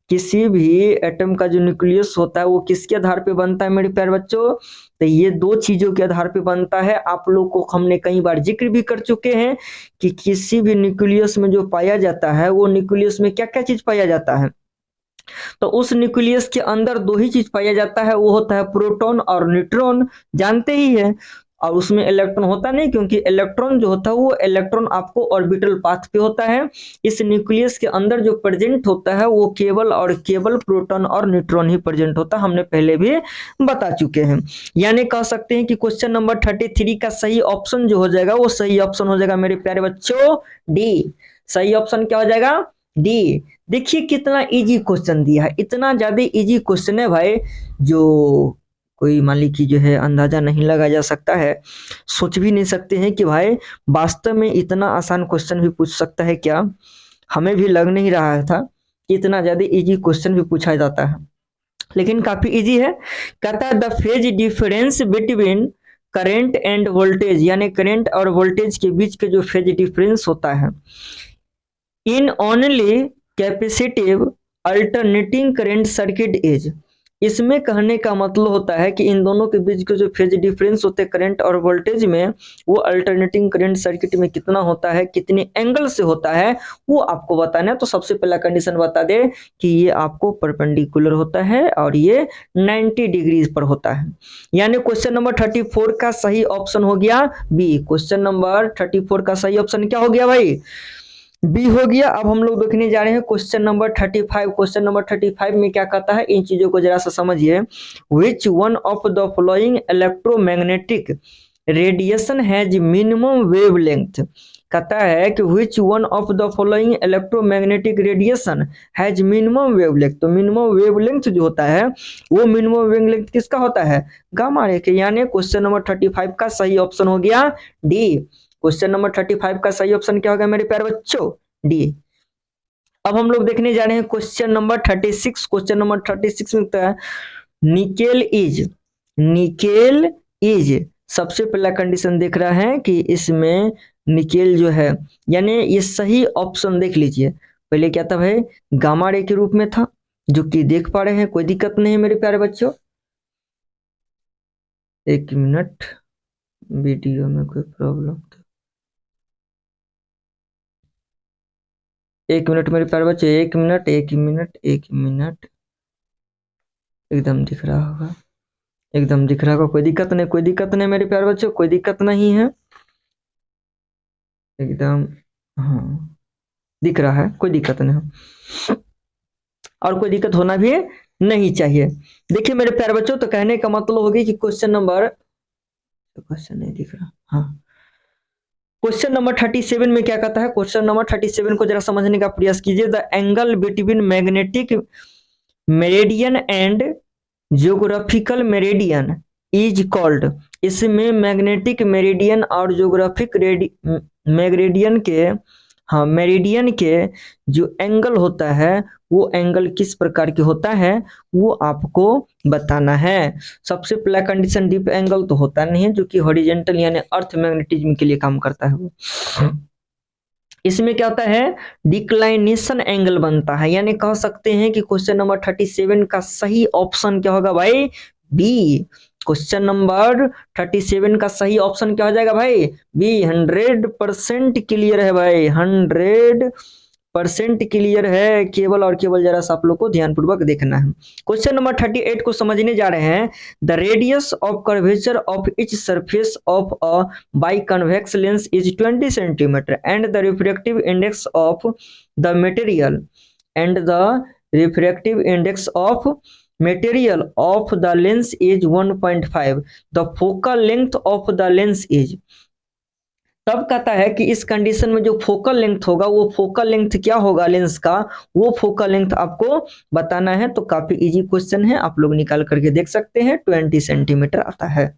किसी भी एटम का जो न्यूक्लियस होता है वो किसके आधार पे बनता है मेरे प्यारे बच्चों, तो ये दो चीजों के आधार पे बनता है। आप लोग को हमने कई बार जिक्र भी कर चुके हैं कि किसी भी न्यूक्लियस में जो पाया जाता है वो न्यूक्लियस में क्या क्या चीज पाया जाता है, तो उस न्यूक्लियस के अंदर दो ही चीज पाया जाता है, वो होता है प्रोटॉन और न्यूट्रॉन, जानते ही है। और उसमें इलेक्ट्रॉन होता नहीं, क्योंकि इलेक्ट्रॉन जो होता है वो इलेक्ट्रॉन आपको ऑर्बिटल पाथ पे होता है। इस न्यूक्लियस के अंदर जो प्रेजेंट होता है वो केवल प्रोटॉन और न्यूट्रॉन ही प्रेजेंट होता है, हमने पहले भी बता चुके हैं। यानी कह सकते हैं कि क्वेश्चन नंबर 33 का सही ऑप्शन जो हो जाएगा वो सही ऑप्शन हो जाएगा मेरे प्यारे बच्चों डी। सही ऑप्शन क्या हो जाएगा, डी। देखिए कितना इजी क्वेश्चन दिया है, इतना ज्यादा इजी क्वेश्चन है भाई, जो कोई मान ली कि जो है अंदाजा नहीं लगा जा सकता है। सोच भी नहीं सकते हैं कि भाई वास्तव में इतना आसान क्वेश्चन भी पूछ सकता है क्या, हमें भी लग नहीं रहा था कि इतना ज्यादा इजी क्वेश्चन भी पूछा जाता है, लेकिन काफी इजी है। कहता है the phase difference between current end voltage, यानी करंट और वोल्टेज के बीच के जो फेज डिफरेंस होता है in only capacitive alternating current circuit is, इसमें कहने का मतलब होता है कि इन दोनों के बीच के जो फेज डिफरेंस होते हैं करंट और वोल्टेज में, वो अल्टरनेटिंग करंट सर्किट में कितना होता है, कितने एंगल से होता है, वो आपको बताना है। तो सबसे पहला कंडीशन बता दे कि ये आपको परपेंडिकुलर होता है और ये 90 डिग्री पर होता है। यानी क्वेश्चन नंबर 34 का सही ऑप्शन हो गया बी। क्वेश्चन नंबर 34 का सही ऑप्शन क्या हो गया भाई, बी हो गया। अब हम लोग देखने जा रहे हैं क्वेश्चन नंबर 35। क्वेश्चन नंबर 35 में क्या कहता है, इन चीजों को जरा सा समझिए। विच one of the following electromagnetic radiation has minimum wavelength, कहता है कि which one of the following electromagnetic radiation has minimum wavelength. तो मिनिमम वेवलेंथ जो होता है वो मिनिमम वेवलेंथ किसका होता है, गामा रे के। यानी क्वेश्चन नंबर 35 का सही ऑप्शन हो गया डी। क्वेश्चन नंबर 35 का सही ऑप्शन क्या होगा मेरे प्यारे बच्चों, डी। अब हम लोग देखने जा रहे हैं क्वेश्चन नंबर 36। क्वेश्चन नंबर 36 में है निकेल इज, सबसे पहला कंडीशन देख रहा है कि इसमें निकेल जो है, यानी ये सही ऑप्शन देख लीजिए। पहले क्या था भाई, गामा रे के रूप में था, जो कि देख पा रहे हैं, कोई दिक्कत नहीं है मेरे प्यारे बच्चों। एक मिनट, वीडियो में कोई प्रॉब्लम था, एक मिनट मेरे प्यारे बच्चे, एक मिनट। एकदम दिख रहा होगा, एकदम दिख रहा होगा, कोई दिक्कत नहीं मेरे प्यारे बच्चों, कोई दिक्कत नहीं है, एकदम हाँ दिख रहा है, कोई दिक्कत नहीं है और कोई दिक्कत होना भी नहीं चाहिए। देखिए मेरे प्यारे बच्चों, तो कहने का मतलब होगी कि क्वेश्चन नहीं दिख रहा, हाँ क्वेश्चन नंबर 37 में क्या कहता है। क्वेश्चन नंबर 37 को जरा समझने का प्रयास कीजिए। The angle between magnetic meridian and geographical meridian is called, इसमें मैग्नेटिक मेरिडियन और ज्योग्राफिक मेरिडियन के हाँ, मेरिडियन के जो एंगल होता है वो एंगल किस प्रकार के होता है वो आपको बताना है। सबसे पहला कंडीशन डीप एंगल तो होता नहीं है, जो कि हॉरिजेंटल यानी अर्थ मैग्नेटिज्म के लिए काम करता है वो। इसमें क्या होता है, डिक्लाइनेशन एंगल बनता है, यानी कह सकते हैं कि क्वेश्चन नंबर 37 का सही ऑप्शन क्या होगा भाई, बी। क्वेश्चन नंबर 37 का सही ऑप्शन क्या हो जाएगा भाई, बी। 100% क्लियर है भाई, 100% क्लियर है, केवल और केवल जरा सा आप लोग को ध्यानपूर्वक देखना है। क्वेश्चन नंबर 38 को समझने जा रहे हैं। The radius of curvature of each surface of a biconvex lens is 20 centimetre and the refractive index of the material of the lens is 1.5. The focal length of the lens is, तब कहता है कि इस condition में जो focal length होगा वो focal length क्या होगा लेंस का, वो फोकल लेंथ आपको बताना है। तो काफी इजी क्वेश्चन है, आप लोग निकाल करके देख सकते हैं, 20 सेंटीमीटर आता है।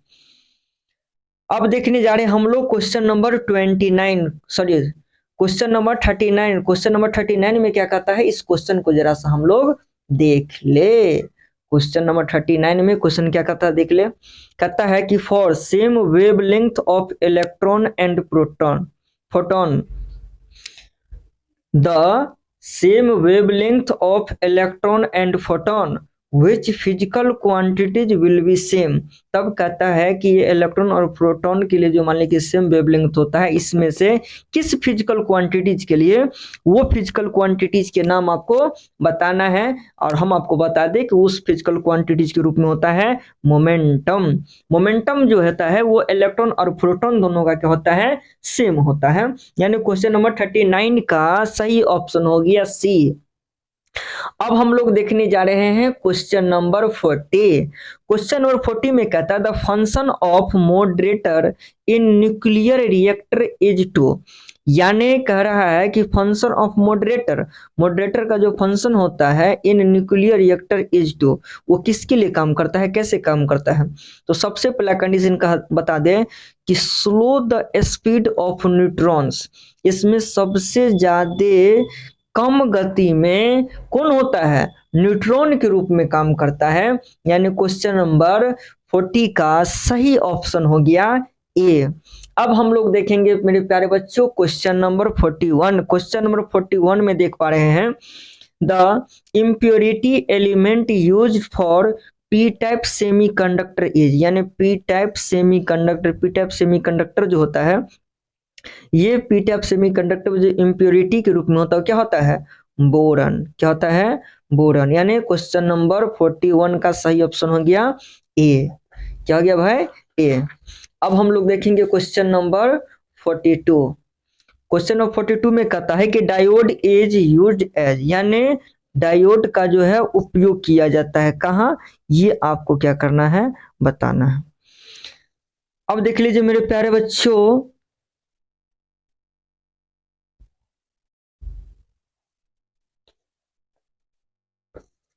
अब देखने जा रहे हैं हम लोग question number 29, sorry question number 39। Question number 39 में क्या कहता है, इस क्वेश्चन को जरा सा हम लोग देख ले। क्वेश्चन नंबर 39 में क्वेश्चन क्या कहता है देख ले। कहता है कि for same wavelength of electron and photon the same wavelength of electron and photon which physical quantities will be same. तब कहता है कि ये इलेक्ट्रॉन और प्रोटॉन के लिए जो मान लीजिए सेम वेवलेंथ होता है, इसमें से किस फिजिकल क्वांटिटीज के लिए, वो फिजिकल क्वांटिटीज के नाम आपको बताना है। और हम आपको बता दें कि उस फिजिकल क्वांटिटीज के रूप में होता है मोमेंटम। मोमेंटम जो होता है वो इलेक्ट्रॉन और प्रोटॉन दोनों का क्या होता है, सेम होता है। यानी क्वेश्चन नंबर 39 का सही ऑप्शन हो गया सी। अब हम लोग देखने जा रहे हैं क्वेश्चन नंबर 40। क्वेश्चन नंबर 40 में कहता है the function of moderator in nuclear reactor is 2। यानी कह रहा है कि फंक्शन ऑफ मॉडरेटर का जो फंक्शन होता है इन न्यूक्लियर रिएक्टर इज 2, वो किसके लिए काम करता है, कैसे काम करता है। तो सबसे पहला कंडीशन का बता दें कि slow the speed of neutrons. इसमें सबसे ज्यादा कम गति में कौन होता है, न्यूट्रॉन के रूप में काम करता है। यानी क्वेश्चन नंबर 40 का सही ऑप्शन हो गया ए। अब हम लोग देखेंगे मेरे प्यारे बच्चों क्वेश्चन नंबर 41। क्वेश्चन नंबर 41 में देख पा रहे हैं the impurity element used for P type semiconductor is. यानी पी टाइप सेमीकंडक्टर जो होता है, ये पी टाइप सेमीकंडक्टर जो इम्प्योरिटी के रूप में होता है क्या होता है, बोरन। क्या होता है, बोरन। यानी क्वेश्चन नंबर 41 का सही ऑप्शन हो गया ए। क्या हो गया भाई, ए। अब हम लोग देखेंगे क्वेश्चन नंबर 42। क्वेश्चन नंबर 42 में कहता है कि डायोड इज यूज्ड एज, यानी डायोड का जो है उपयोग किया जाता है कहाँ, ये आपको क्या करना है, बताना है। अब देख लीजिए मेरे प्यारे बच्चों,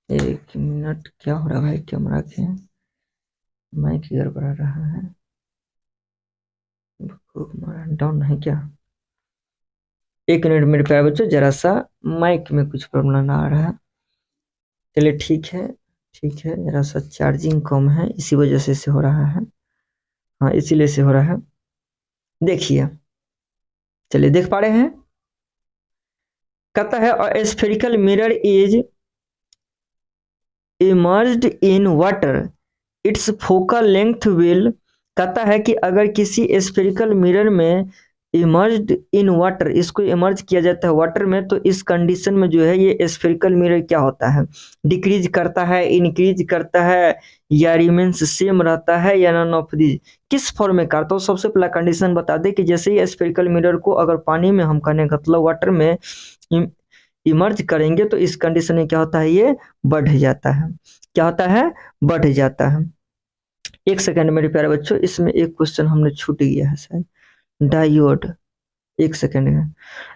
एक मिनट, क्या हो रहा है भाई, कैमरा के माइक गड़बड़ा रहा है, डाउन नहीं क्या। एक मिनट मेरे प्यारे बच्चों, जरा सा माइक में कुछ प्रॉब्लम आ रहा है। चलिए ठीक है, ठीक है, जरा सा चार्जिंग कम है इसी वजह से हो रहा है। हाँ, इसीलिए से हो रहा है। देखिए, चलिए देख पा रहे हैं। कहता है spherical mirror is emerged in water, it's focal length will. कहता है कि अगर किसी स्फेरिकल मिरर में इमर्ज्ड इन वाटर, इसको इमर्ज किया जाता है वाटर में, तो इस कंडीशन में जो है ये स्फेरिकल मिरर क्या होता है, डिक्रीज करता है, इंक्रीज करता है, या रिमेन्स सेम रहता है, या नन ऑफ दीज, किस फॉर्म में करता है। सबसे पहला कंडीशन बता दे कि जैसे ही स्फेरिकल मिरर को अगर पानी में हम कहने का मतलब वाटर में इमर्ज करेंगे तो इस कंडीशन में क्या होता है, ये बढ़ जाता है। क्या होता है, बढ़ जाता है। एक सेकंड मेरे प्यारे बच्चों, इसमें एक क्वेश्चन हमने छूट गया है शायद, डायोड। एक सेकंड है,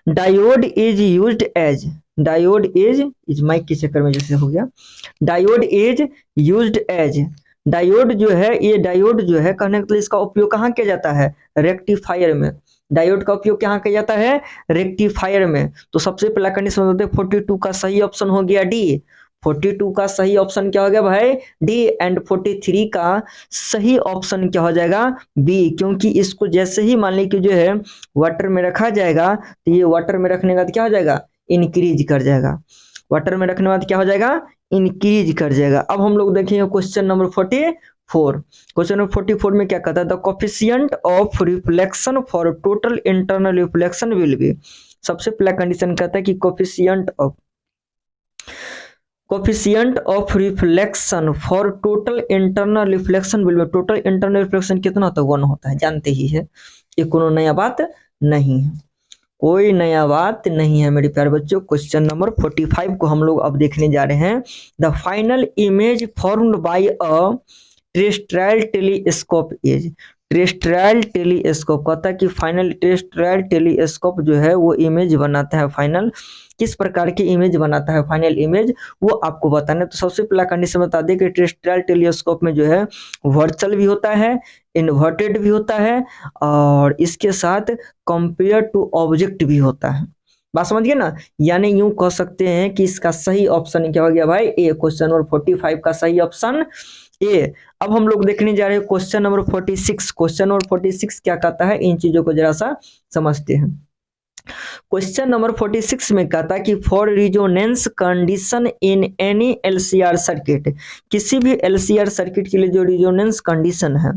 diode is used as, diode is mic के चक्कर में जैसे हो गया, diode is used as diode जो है, ये डायोड जो है कहने के लिए इसका उपयोग कहाँ किया जाता है? रेक्टिफायर में। डायोड का उपयोग कहाँ किया जाता है? रेक्टिफायर में। तो सबसे पहला कंडीशन बताते हैं 42 का सही ऑप्शन हो गया डी। 42 का सही ऑप्शन क्या हो गया भाई? डी। एंड 43 का सही ऑप्शन क्या हो जाएगा? बी। क्योंकि इसको जैसे ही मान ली कि जो है वाटर में रखा जाएगा तो ये वाटर में रखने का क्या हो जाएगा? इंक्रीज कर जाएगा। वाटर में रखने के बाद क्या हो जाएगा? इंक्रीज कर जाएगा। अब हम लोग देखेंगे क्वेश्चन नंबर 44। क्वेश्चन नंबर 44 में क्या कहता है? The coefficient of reflection for total internal reflection will be. सबसे पहला कंडीशन कहता है कि coefficient of reflection for total internal reflection will be. Total internal reflection कितना होता है? 1 होता है, जानते ही है, ये कोनो नया बात नहीं है, कोई नया बात नहीं है मेरे प्यारे बच्चों। क्वेश्चन नंबर 45 को हम लोग अब देखने जा रहे हैं। The final image formed by a terrestrial telescope is. Terrestrial telescope कहता है कि फाइनल टेरेस्ट्रियल टेलीस्कोप जो है वो इमेज बनाता है फाइनल। किस प्रकार की इमेज बनाता है फाइनल इमेज, वो आपको बताना है। तो सबसे पहला कंडीशन बता दें कि टेरेस्ट्रियल टेलीस्कोप में जो है वर्चुअल भी होता है, इन्वर्टेड भी होता है, और इसके साथ कंपेयर टू ऑब्जेक्ट भी होता है। बात समझिए ना, यानी यूं कह सकते हैं कि इसका सही ऑप्शन क्या हो गया भाई? ए। क्वेश्चन नंबर 45 का सही ऑप्शन ए। अब हम लोग देखने जा रहे हैं क्वेश्चन नंबर 46। क्वेश्चन नंबर 46 क्या कहता है, इन चीजों को जरा सा समझते हैं। क्वेश्चन नंबर 46 में कहता है कि for resonance condition in any LCR circuit, किसी भी एलसीआर सर्किट के लिए जो रिजोनेंस कंडीशन है,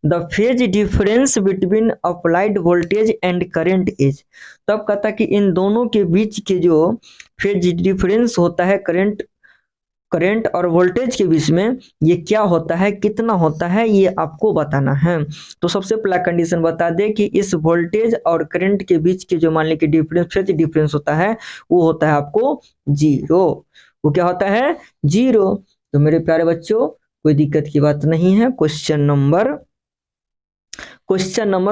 the phase difference between applied voltage and current is. तब कहता है कि इन दोनों के बीच के जो फेज डिफरेंस होता है करंट और वोल्टेज के बीच में, ये क्या होता है, कितना होता है, ये आपको बताना है। तो सबसे पहला कंडीशन बता दे कि इस वोल्टेज और करंट के बीच के जो मान ली कि डिफरेंस, फेज डिफरेंस होता है, वो होता है आपको 0। वो क्या होता है? 0। तो मेरे प्यारे बच्चों कोई दिक्कत की बात नहीं है। क्वेश्चन नंबर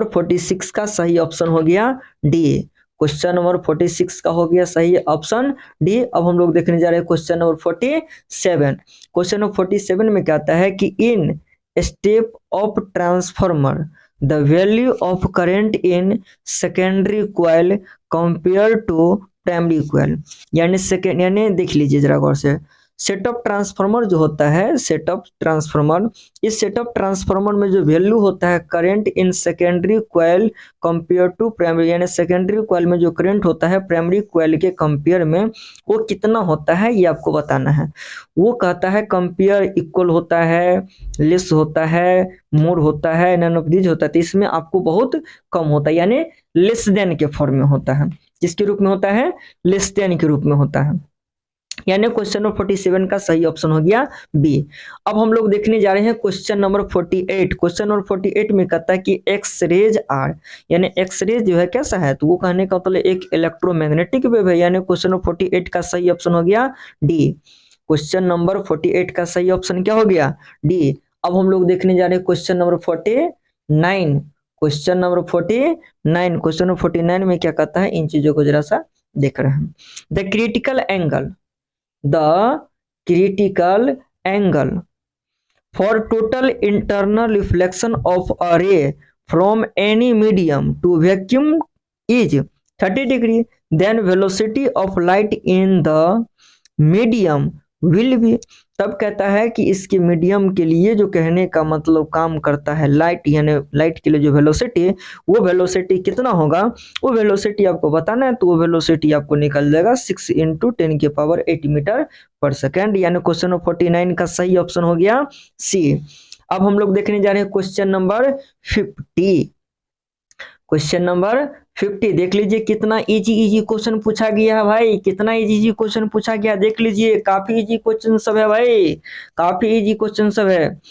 46 का सही ऑप्शन हो गया डी। क्वेश्चन नंबर 46 का हो गया सही ऑप्शन डी। अब हम लोग देखने जा रहे हैं क्वेश्चन नंबर 47। क्वेश्चन नंबर 47 में कहता है कि in step of transformer the value of current in secondary coil compare to primary coil. यानी देख लीजिए जरा गौर से, सेटअप ट्रांसफार्मर जो होता है, सेटअप ट्रांसफार्मर, इस सेटअप ट्रांसफार्मर में जो वैल्यू होता है current in secondary coil compare to primary, यानी सेकेंडरी कॉइल में जो करंट होता है प्राइमरी कॉइल के कंपेयर में वो कितना होता है, ये आपको बताना है। वो कहता है कंपेयर इक्वल होता है, लेस होता है, मोर होता है, नन ऑफ दीज होता है। तो इसमें आपको बहुत कम होता है, यानी लेस देन के फॉर्म में होता है। किसके रूप में होता है? लेस देन के रूप में होता है। यानी क्वेश्चन नंबर 47 का सही ऑप्शन हो गया बी। अब हम लोग देखने जा रहे हैं क्वेश्चन नंबर 48। क्वेश्चन नंबर 48 में कहता है कि एक्स रेज आर, यानी एक्स रेज जो है कैसा है, तो वो कहने का मतलब एक इलेक्ट्रोमैग्नेटिक वेव है। यानी क्वेश्चन नंबर 48 का सही ऑप्शन हो गया डी। क्वेश्चन नंबर 48 का सही ऑप्शन क्या हो गया? डी। अब हम लोग देखने जा रहे हैं question number 49। Question number 49, question number 49 में क्या कहता है, इन चीजों को जरा सा देख रहे हैं। The critical angle for total internal reflection of a ray from any medium to vacuum is 30 degree, then velocity of light in the medium will be। तब कहता है कि इसके मीडियम के लिए जो कहने का मतलब काम करता है लाइट, यानी लाइट के लिए जो वेलोसिटी, वो वेलोसिटी कितना होगा, वो वेलोसिटी आपको बताना है। तो वो वेलोसिटी आपको निकल जाएगा 6 × 10⁸ मीटर पर सेकेंड। यानी क्वेश्चन नंबर 49 का सही ऑप्शन हो गया सी। अब हम लोग देखने जा रहे हैं क्वेश्चन नंबर 50। क्वेश्चन नंबर 50 देख लीजिए, कितना इजी क्वेश्चन पूछा गया है भाई, कितना इजी क्वेश्चन पूछा गया, देख लीजिए, काफी इजी क्वेश्चन सब है भाई, काफी इजी क्वेश्चन सब है।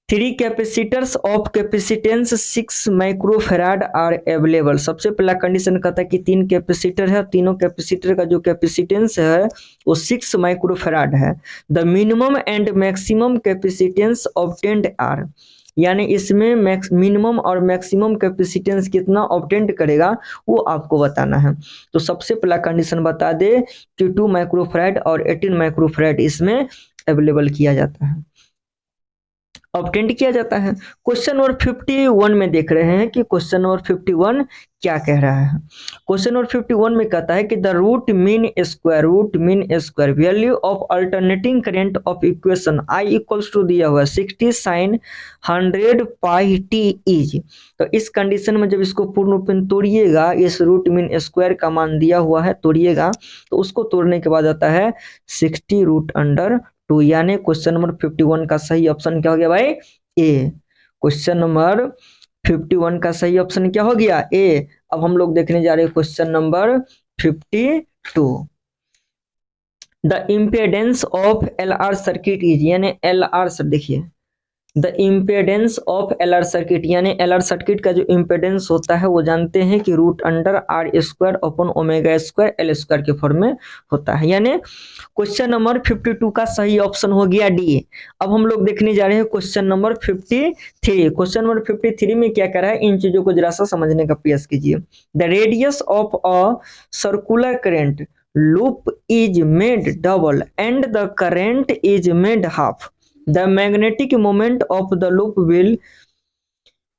3 capacitors of capacitance 6 microfarad are available. सबसे पहला कंडीशन कहता है कि 3 कैपेसिटर है, तीनों कैपेसिटर का जो कैपेसिटेंस है वो 6 माइक्रोफैराड है। The minimum and maximum capacitance obtained are, यानी इसमें मिनिमम और मैक्सिमम कैपेसिटेंस कितना ऑब्टेंड करेगा वो आपको बताना है। तो सबसे पहला कंडीशन बता दे कि 2 माइक्रोफैराड और 18 माइक्रोफैराड इसमें अवेलेबल किया जाता है। ऑब्टेंड किया जाता है। क्वेश्चन नंबर 51 में देख रहे हैं कि क्वेश्चन नंबर 51 क्या कह रहा है। क्वेश्चन नंबर 51 में कहता है कि the root mean square value of alternating current of equation I equals to दिया हुआ 60 साइन 100 पाई टी इज। तो इस कंडीशन में जब इसको पूर्ण रूप में तोड़िएगा, इस रूट मीन स्क्वायर का मान दिया हुआ है, तोड़िएगा तो उसको तोड़ने के बाद आता है 60 रूट अंडर 2, यानी क्वेश्चन नंबर 51 का सही ऑप्शन क्या हो गया भाई? ए। क्वेश्चन नंबर 51 का सही ऑप्शन क्या हो गया? ए। अब हम लोग देखने जा रहे हैं question number 52। The impedance of L R circuit is, यानी एल आर सर देखिए, the impedance of L R circuit, यानी एल आर सर्किट का जो इम्पेडेंस होता है वो जानते हैं कि root under R square upon omega square L square के फॉर्म में होता है। यानी क्वेश्चन नंबर 52 का सही ऑप्शन हो गया डी। अब हम लोग देखने जा रहे हैं क्वेश्चन नंबर 53। क्वेश्चन नंबर 53 में क्या कर रहा है, इन चीजों को जरा सा समझने का प्रयास कीजिए। The radius of a circular current loop is made double and the current is made half, the magnetic moment of the loop will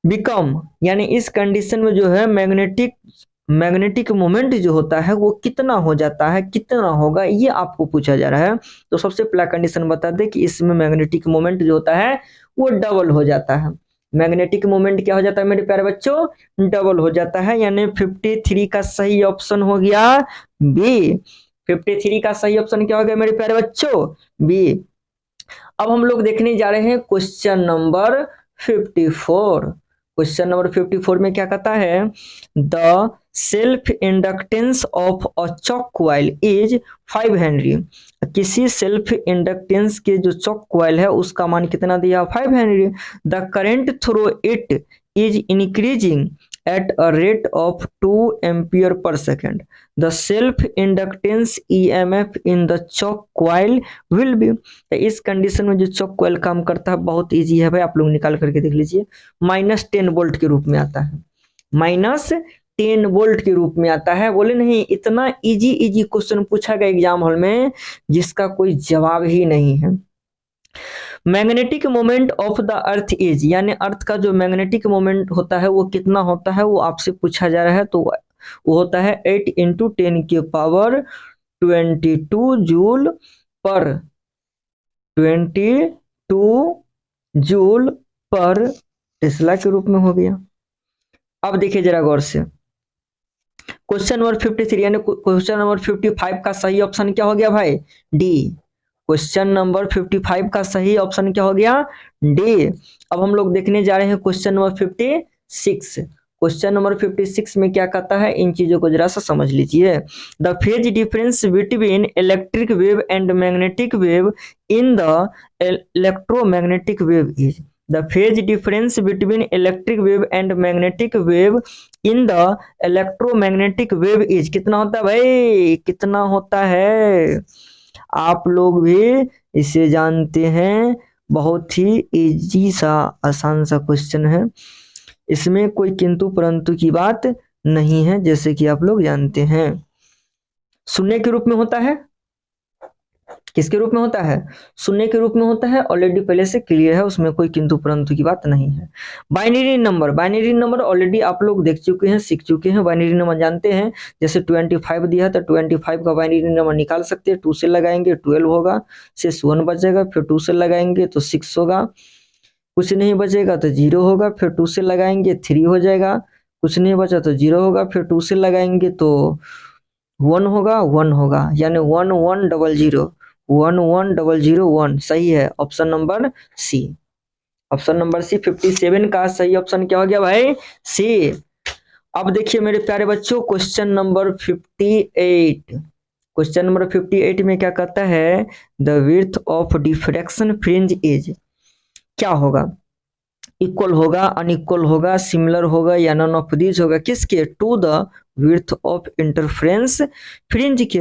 become, यानी इस कंडीशन में जो है मैग्नेटिक मोमेंट जो होता है वो कितना हो जाता है, कितना होगा, ये आपको पूछा जा रहा है। तो सबसे पहला कंडीशन बता दे कि इसमें मैग्नेटिक मोमेंट जो होता है वो डबल हो जाता है। मैग्नेटिक मोमेंट क्या हो जाता है मेरे प्यारे बच्चों? डबल हो जाता है, यानी 53 का सही ऑप्शन हो गया बी। 53 का सही ऑप्शन क्या हो गया मेरे प्यारे बच्चों? बी। अब हम लोग देखने जा रहे हैं क्वेश्चन नंबर 54। क्वेश्चन नंबर 54 में क्या कहता है, the self inductance of a chalk coil is 5 Henry. किसी सेल्फ इंडक्टेंस के जो चॉक कॉइल है उसका मान कितना दिया? 5 Henry. The current through it is increasing at a rate of 2 ampere per second. The self-inductance EMF in the choke coil will be, इस condition में जो चॉक कॉइल काम करता है बहुत इजी है भाई, आप लोग निकाल करके देख लीजिए, -10 वोल्ट के रूप में आता है, -10 वोल्ट के रूप में आता है। बोले नहीं, इतना इजी क्वेश्चन पूछा गया एग्जाम हॉल में जिसका कोई जवाब ही नहीं है। Magnetic moment of the earth is, यानी अर्थ का जो मैग्नेटिक मोमेंट होता है वो कितना होता है वो आपसे पूछा जा रहा है। तो वो होता है 8 × 10 की पावर 22 जूल पर 22 जूल पर टेस्ला के रूप में हो गया। अब देखिए जरा गौर से, क्वेश्चन नंबर 53 यानी क्वेश्चन नंबर 55 का सही ऑप्शन क्या हो गया भाई? डी। क्वेश्चन नंबर 55 का सही ऑप्शन क्या हो गया? डी। अब हम लोग देखने जा रहे हैं क्वेश्चन नंबर 56। क्वेश्चन नंबर 56 में क्या कहता है, इन चीजों को जरा सा समझ लीजिए। The phase difference between electric wave and magnetic wave in the electromagnetic wave is, the phase difference between electric wave and magnetic wave in the electromagnetic wave is, कितना होता है भाई? कितना होता है? आप लोग भी इसे जानते हैं, बहुत ही इजी सा आसान सा क्वेश्चन है, इसमें कोई किंतु परंतु की बात नहीं है, जैसे कि आप लोग जानते हैं। शून्य के रूप में होता है, किसके रूप में होता है? शून्य के रूप में होता है, ऑलरेडी पहले से क्लियर है, उसमें कोई किंतु परंतु की बात नहीं है। बाइनरी नंबर ऑलरेडी आप लोग देख चुके हैं, सीख चुके हैं, बाइनरी नंबर जानते हैं। जैसे 25 दिया तो 25 का बाइनरी नंबर निकाल सकते हैं, 2 से लगाएंगे 12 होगा, शेष 1 बचेगा, फिर 2 से लगाएंगे तो 6 होगा, कुछ नहीं बचेगा तो 0 होगा, फिर 2 से लगाएंगे 3 हो जाएगा, कुछ नहीं बचा तो 0 होगा, फिर 2 से लगाएंगे तो 1 होगा, यानी 1100 11001 सही है, option number C. Option number C 57 का सही ऑप्शन क्या हो गया भाई? सी। अब देखिए मेरे प्यारे बच्चों क्वेश्चन नंबर 58। क्वेश्चन नंबर 58 में क्या कहता है, the width of diffraction fringe is, क्या होगा? इक्वल होगा, अनइक्वल होगा, सिमिलर होगा या नॉन ऑफ दीज होगा, किसके? To the width of interference fringe के।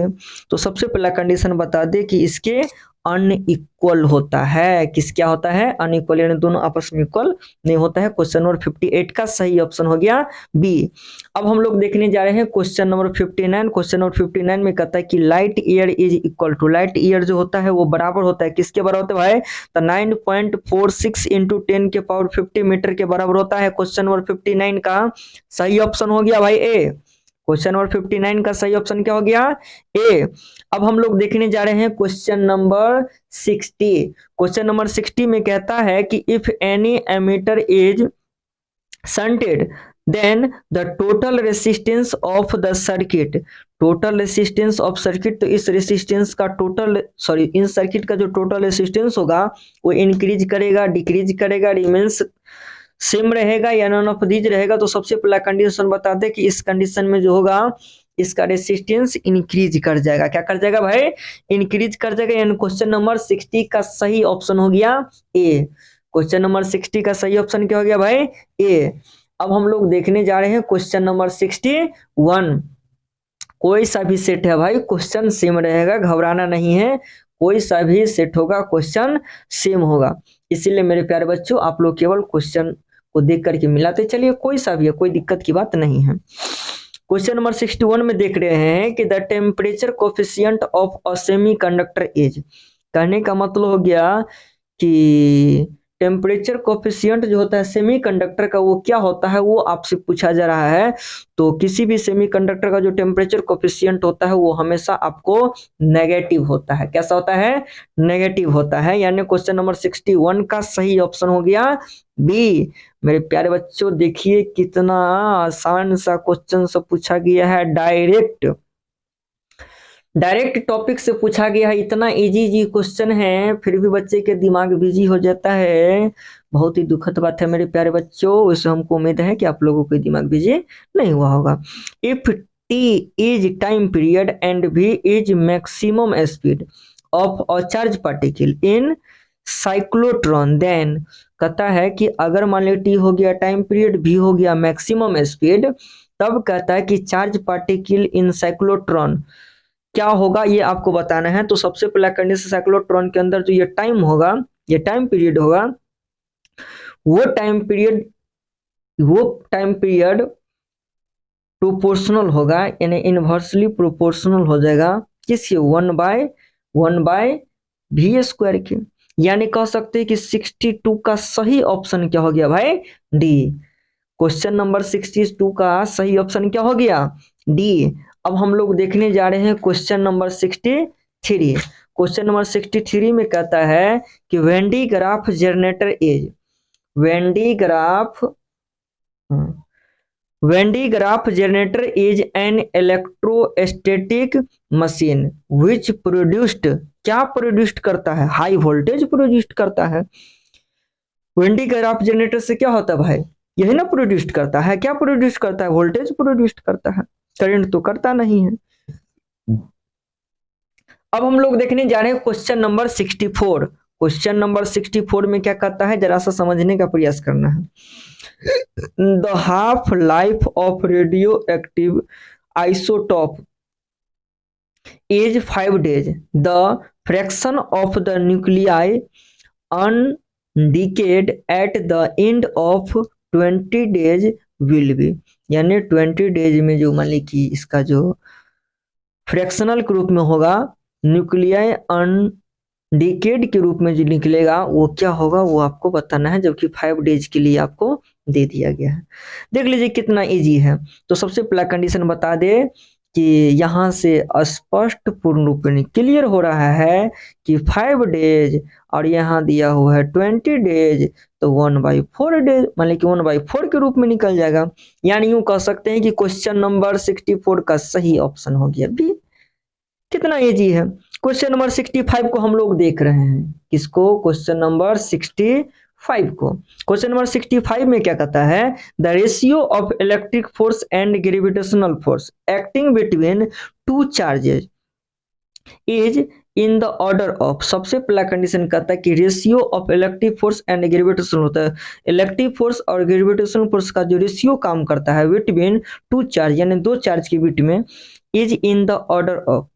तो सबसे पहला कंडीशन बता दे कि इसके अनइक्वल होता है। किस क्या होता है? अनइक्वल, यानी दोनों आपस में इक्वल नहीं होता है। क्वेश्चन नंबर 58 का सही ऑप्शन हो गया बी। अब हम लोग देखने जा रहे हैं क्वेश्चन नंबर 59। क्वेश्चन नंबर 59 में कहता है कि light year is equal to, light year जो होता है वो बराबर होता है किसके बराबर होता है भाई? तो 9.46 इंटू 10 के पावर 50 मीटर के बराबर होता है। क्वेश्चन नंबर 59 का सही ऑप्शन हो गया भाई ए। क्वेश्चन नंबर 59 का सही ऑप्शन क्या हो गया? ए। अब हम लोग देखने जा रहे हैं क्वेश्चन नंबर 60। क्वेश्चन नंबर 60 में कहता है कि if any ammeter is shunted then the total resistance of the circuit, total resistance of circuit, तो इस रेसिस्टेंस का टोटल इन सर्किट का जो टोटल रेसिस्टेंस होगा वो इंक्रीज करेगा, डिक्रीज करेगा, रिमेंस सेम रहेगा या नॉन ऑफ दीज रहेगा। तो सबसे पहला कंडीशन बता दे कि इस कंडीशन में जो होगा इसका रेसिस्टेंस इंक्रीज कर जाएगा। क्या कर जाएगा भाई? इंक्रीज कर जाएगा। यानी क्वेश्चन नंबर 60 का सही ऑप्शन हो गया ए। क्वेश्चन नंबर 60 का सही ऑप्शन क्या हो गया भाई? ए। अब हम लोग देखने जा रहे हैं क्वेश्चन नंबर 61। कोई सा भी सेट है भाई, क्वेश्चन सेम रहेगा, घबराना नहीं है। कोई सा भी सेट होगा क्वेश्चन सेम होगा। इसीलिए मेरे प्यारे बच्चों आप लोग केवल क्वेश्चन को देख करके मिलाते चलिए, कोई सा भी है, कोई दिक्कत की बात नहीं है। क्वेश्चन नंबर 61 में देख रहे हैं कि the temperature coefficient of a semiconductor is, कहने का मतलब हो गया कि टेम्परेचर कोफिशिएंट जो होता है सेमीकंडक्टर का वो क्या होता है वो आपसे पूछा जा रहा है। तो किसी भी सेमीकंडक्टर का जो टेम्परेचर कोफिशिएंट होता है वो हमेशा आपको नेगेटिव होता है। कैसा होता है? नेगेटिव होता है। यानी क्वेश्चन नंबर 61 का सही ऑप्शन हो गया बी। मेरे प्यारे बच्चों देखिए कितना आसान सा क्वेश्चन सब पूछा गया है, डायरेक्ट टॉपिक से पूछा गया है। इतना इजी क्वेश्चन है फिर भी बच्चे के दिमाग बिजी हो जाता है, बहुत ही दुखद बात है मेरे प्यारे बच्चों। वैसे हमको उम्मीद है कि आप लोगों को दिमाग बिजी नहीं हुआ होगा। If T is time period and V is maximum speed of a charge particle in cyclotron, then कहता है कि अगर मान लो टी हो गया टाइम पीरियड, भी हो गया मैक्सिमम स्पीड, तब कहता है कि चार्ज पार्टिकल इन साइक्लोट्रॉन क्या होगा ये आपको बताना है। तो सबसे पहला कंडीशन साइक्लोट्रॉन के अंदर जो ये टाइम होगा, ये टाइम पीरियड होगा, वो टाइम पीरियड प्रोपोर्शनल होगा, यानी इनवर्सली प्रोपोर्शनल हो जाएगा किसके? 1/1 v स्क्वायर के। यानी कह सकते हैं कि 62 का सही ऑप्शन क्या हो गया भाई? डी। क्वेश्चन नंबर 62 का सही ऑप्शन क्या हो गया? डी। अब हम लोग देखने जा रहे हैं क्वेश्चन नंबर 63। क्वेश्चन नंबर 63 में कहता है कि when D graph generator is, when D graph generator is an electrostatic machine which produced, क्या प्रोड्यूस्ड करता है? हाई वोल्टेज प्रोड्यूस्ड करता है। वेन डी ग्राफ जनरेटर से क्या होता है भाई? यही ना प्रोड्यूस्ड करता है। क्या प्रोड्यूस करता है? वोल्टेज प्रोड्यूस्ड करता है, करंट तो करता नहीं है। अब हम लोग देखने जा रहे हैं क्वेश्चन नंबर 64। क्वेश्चन नंबर 64 में क्या कहता है जरा सा समझने का प्रयास करना है। The half life of radioactive isotope is 5 days, the fraction of the nuclei undecayed at the end of 20 days will be, यानी 20 days में जो मान ली कि इसका जो फ्रैक्शनल के रूप में होगा, न्यूक्लियाई अनडिकेड के रूप में जो निकलेगा वो क्या होगा वो आपको बताना है, जबकि 5 days के लिए आपको दे दिया गया है। देख लीजिए कितना इजी है। तो सबसे पहला कंडीशन बता दे कि यहाँ से स्पष्ट पूर्ण रूप में क्लियर हो रहा है कि 5 days और यहाँ दिया हुआ है 20 days, तो 1/4 days मान कि 1/4 के रूप में निकल जाएगा। यानी यूं कह सकते हैं कि क्वेश्चन नंबर 64 का सही ऑप्शन हो गया बी। कितना इजी है। क्वेश्चन नंबर 65 को हम लोग देख रहे हैं। किसको? क्वेश्चन नंबर 65 को। क्वेश्चन नंबर 65 में क्या कहता है? The ratio of electric force and gravitational force acting between two charges is in the order of, सबसे पहला कंडीशन कहता है कि ratio of electric force and gravitation होता है, इलेक्ट्रिक फोर्स और ग्रेविटेशनल फोर्स का जो रेशियो काम करता है बिटवीन टू चार्ज, यानी दो चार्ज के बीच में, is in the order of,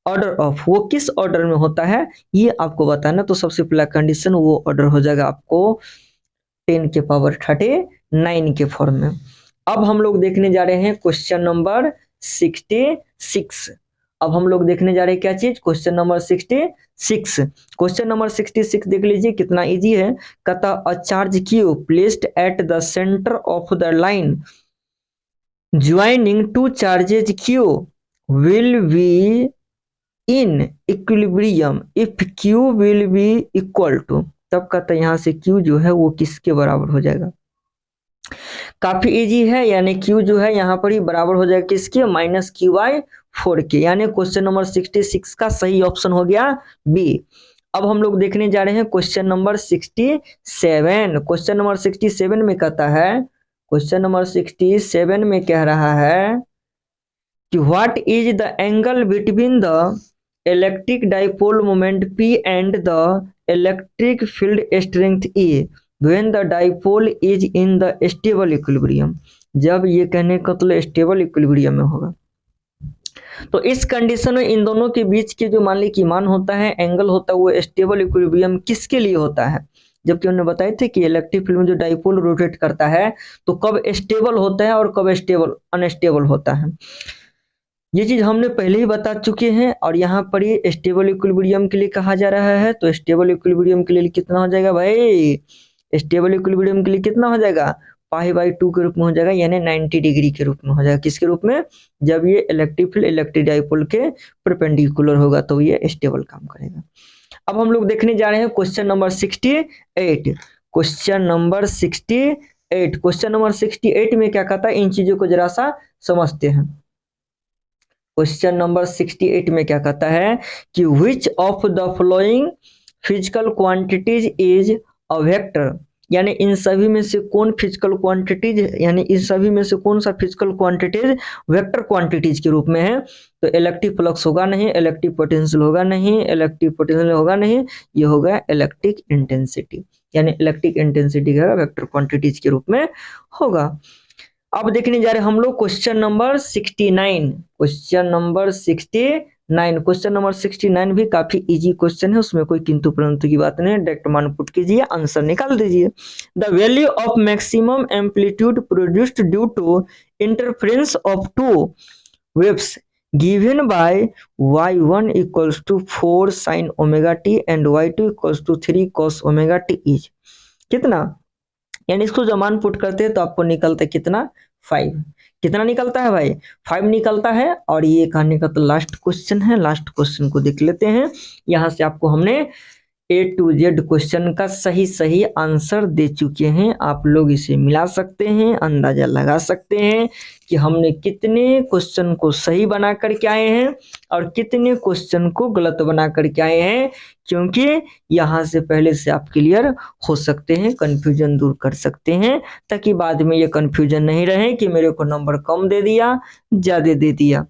order of, वो किस ऑर्डर में होता है ये आपको बताना। तो सबसे पहला कंडीशन वो ऑर्डर हो जाएगा आपको 10⁻39 के फॉर्म में। अब हम लोग देखने जा रहे हैं क्वेश्चन नंबर 66। अब हम लोग देखने जा रहे हैं क्या चीज, क्वेश्चन नंबर 66। क्वेश्चन नंबर 66 देख लीजिए कितना इजी है। कहता a charge Q placed at the centre of the line joining two charges Q will be in equilibrium if Q will be equal to. तब कहता है यहाँ से क्यू जो है वो किसके बराबर हो जाएगा। काफी इजी है, यानी क्यू जो है यहाँ पर ही बराबर हो जाएगा किसके, -q/4 के। यानी क्वेश्चन नंबर 66 का सही ऑप्शन हो गया बी। अब हम लोग देखने जा रहे हैं क्वेश्चन नंबर 67। क्वेश्चन नंबर 67 में कहता है, क्वेश्चन नंबर 67 में कह रहा है कि what is the angle between the electric dipole moment P and the electric field strength E when the dipole is in the stable equilibrium। जब ये कहने का मतलब स्टेबल इक्विलिब्रियम में होगा। तो इस कंडीशन में इन दोनों के बीच के जो मान ली कि मान होता है, एंगल होता है, वो स्टेबल इक्विलिब्रियम किसके लिए होता है। जबकि उन्होंने बताए थे कि इलेक्ट्रिक फील्ड में जो डाइपोल रोटेट करता है तो कब स्टेबल होता है और कब स्टेबल अनस्टेबल होता है, ये चीज हमने पहले ही बता चुके हैं। और यहाँ पर ये स्टेबल इक्विलिब्रियम के लिए कहा जा रहा है। तो स्टेबल इक्विलिब्रियम के लिए कितना हो जाएगा भाई, स्टेबल इक्विलिब्रियम के लिए कितना हो जाएगा, π/2 के रूप में हो जाएगा, यानी 90 डिग्री के रूप में हो जाएगा। किसके रूप में, जब ये इलेक्ट्रिक फील्ड इलेक्ट्रिक डाइपोल के परपेंडिकुलर होगा तो ये स्टेबल काम करेगा। अब हम लोग देखने जा रहे हैं question number 68। Question number 68, question number 68 में क्या कहता है, इन चीजों को जरा सा समझते हैं। क्वेश्चन नंबर 68 में क्या कहता है कि which of the following physical quantities is a vector, यानी इन सभी में से कौन फिजिकल क्वांटिटीज, यानी इन सभी में से कौन सा फिजिकल क्वांटिटीज वेक्टर क्वांटिटीज के रूप में है। तो इलेक्ट्रिक फ्लक्स होगा नहीं, इलेक्ट्रिक पोटेंशियल होगा नहीं, इलेक्ट्रिक पोटेंशियल होगा नहीं, ये होगा इलेक्ट्रिक इंटेंसिटी, यानी इलेक्ट्रिक इंटेंसिटी का वेक्टर क्वांटिटीज के रूप में होगा। अब देखने जा रहे हैं हम लोग question number 69। Question number 69, question number 69 भी काफी इजी क्वेश्चन है, उसमें कोई किंतु परंतु की बात नहीं, डायरेक्ट मान पुट कीजिए, आंसर निकाल दीजिए। The value of maximum amplitude produced due to interference of two waves given by y1 equals to 4 sin omega t and y2 equals to 3 cos omega t is कितना, यानी इसको जब मान put करते हैं तो आपको निकलता है कितना, 5। कितना निकलता है भाई, 5 निकलता है। और ये कहने का तो लास्ट क्वेश्चन है, लास्ट क्वेश्चन को देख लेते हैं। यहाँ से आपको हमने A to Z क्वेश्चन का सही आंसर दे चुके हैं। आप लोग इसे मिला सकते हैं, अंदाजा लगा सकते हैं कि हमने कितने क्वेश्चन को सही बना करके आए हैं और कितने क्वेश्चन को गलत बना करके आए हैं, क्योंकि यहाँ से पहले से आप क्लियर हो सकते हैं, कंफ्यूजन दूर कर सकते हैं, ताकि बाद में ये कंफ्यूजन नहीं रहे कि मेरे को नंबर कम दे दिया, ज़्यादा दे दिया।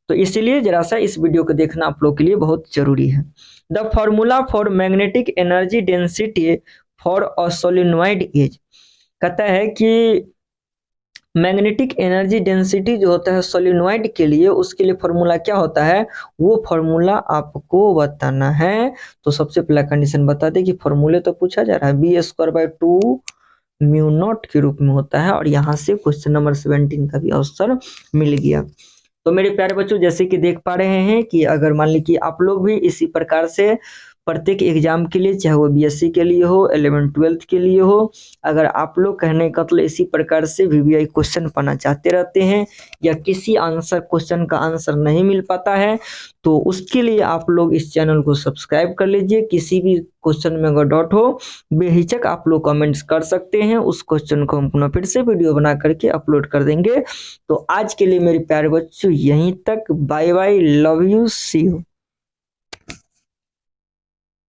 तो इसलिए जरा सा इस वीडियो को देखना आप लोग के लिए बहुत जरूरी है। The formula for magnetic energy density for a solenoid is, कहता है कि मैग्नेटिक एनर्जी डेंसिटी जो होता है सोलेनॉइड के लिए, उसके लिए फॉर्मूला क्या होता है, वो फॉर्मूला आपको बताना है। तो सबसे पहला कंडीशन बता दे कि फॉर्मूले तो पूछा जा रहा है, b² μ0 के रूप में होता है। और यहाँ से क्वेश्चन नंबर 17 का भी आंसर मिल गया। तो मेरे प्यारे बच्चों, जैसे कि देख पा रहे हैं कि अगर मान ली कि आप लोग भी इसी प्रकार से प्रत्येक एग्जाम के लिए, चाहे वो बीएससी के लिए हो, 11th-12th के लिए हो, अगर आप लोग कहने का मतलब इसी प्रकार से वीवीआई क्वेश्चन पाना चाहते रहते हैं या किसी आंसर क्वेश्चन का आंसर नहीं मिल पाता है, तो उसके लिए आप लोग इस चैनल को सब्सक्राइब कर लीजिए। किसी भी क्वेश्चन में अगर डाउट हो, बेहिचक आप लोग कमेंट्स कर सकते हैं, उस क्वेश्चन को हम पुनः फिर से वीडियो बना करके अपलोड कर देंगे। तो आज के लिए मेरे प्यारे बच्चों यहीं तक, bye bye, love you, see you.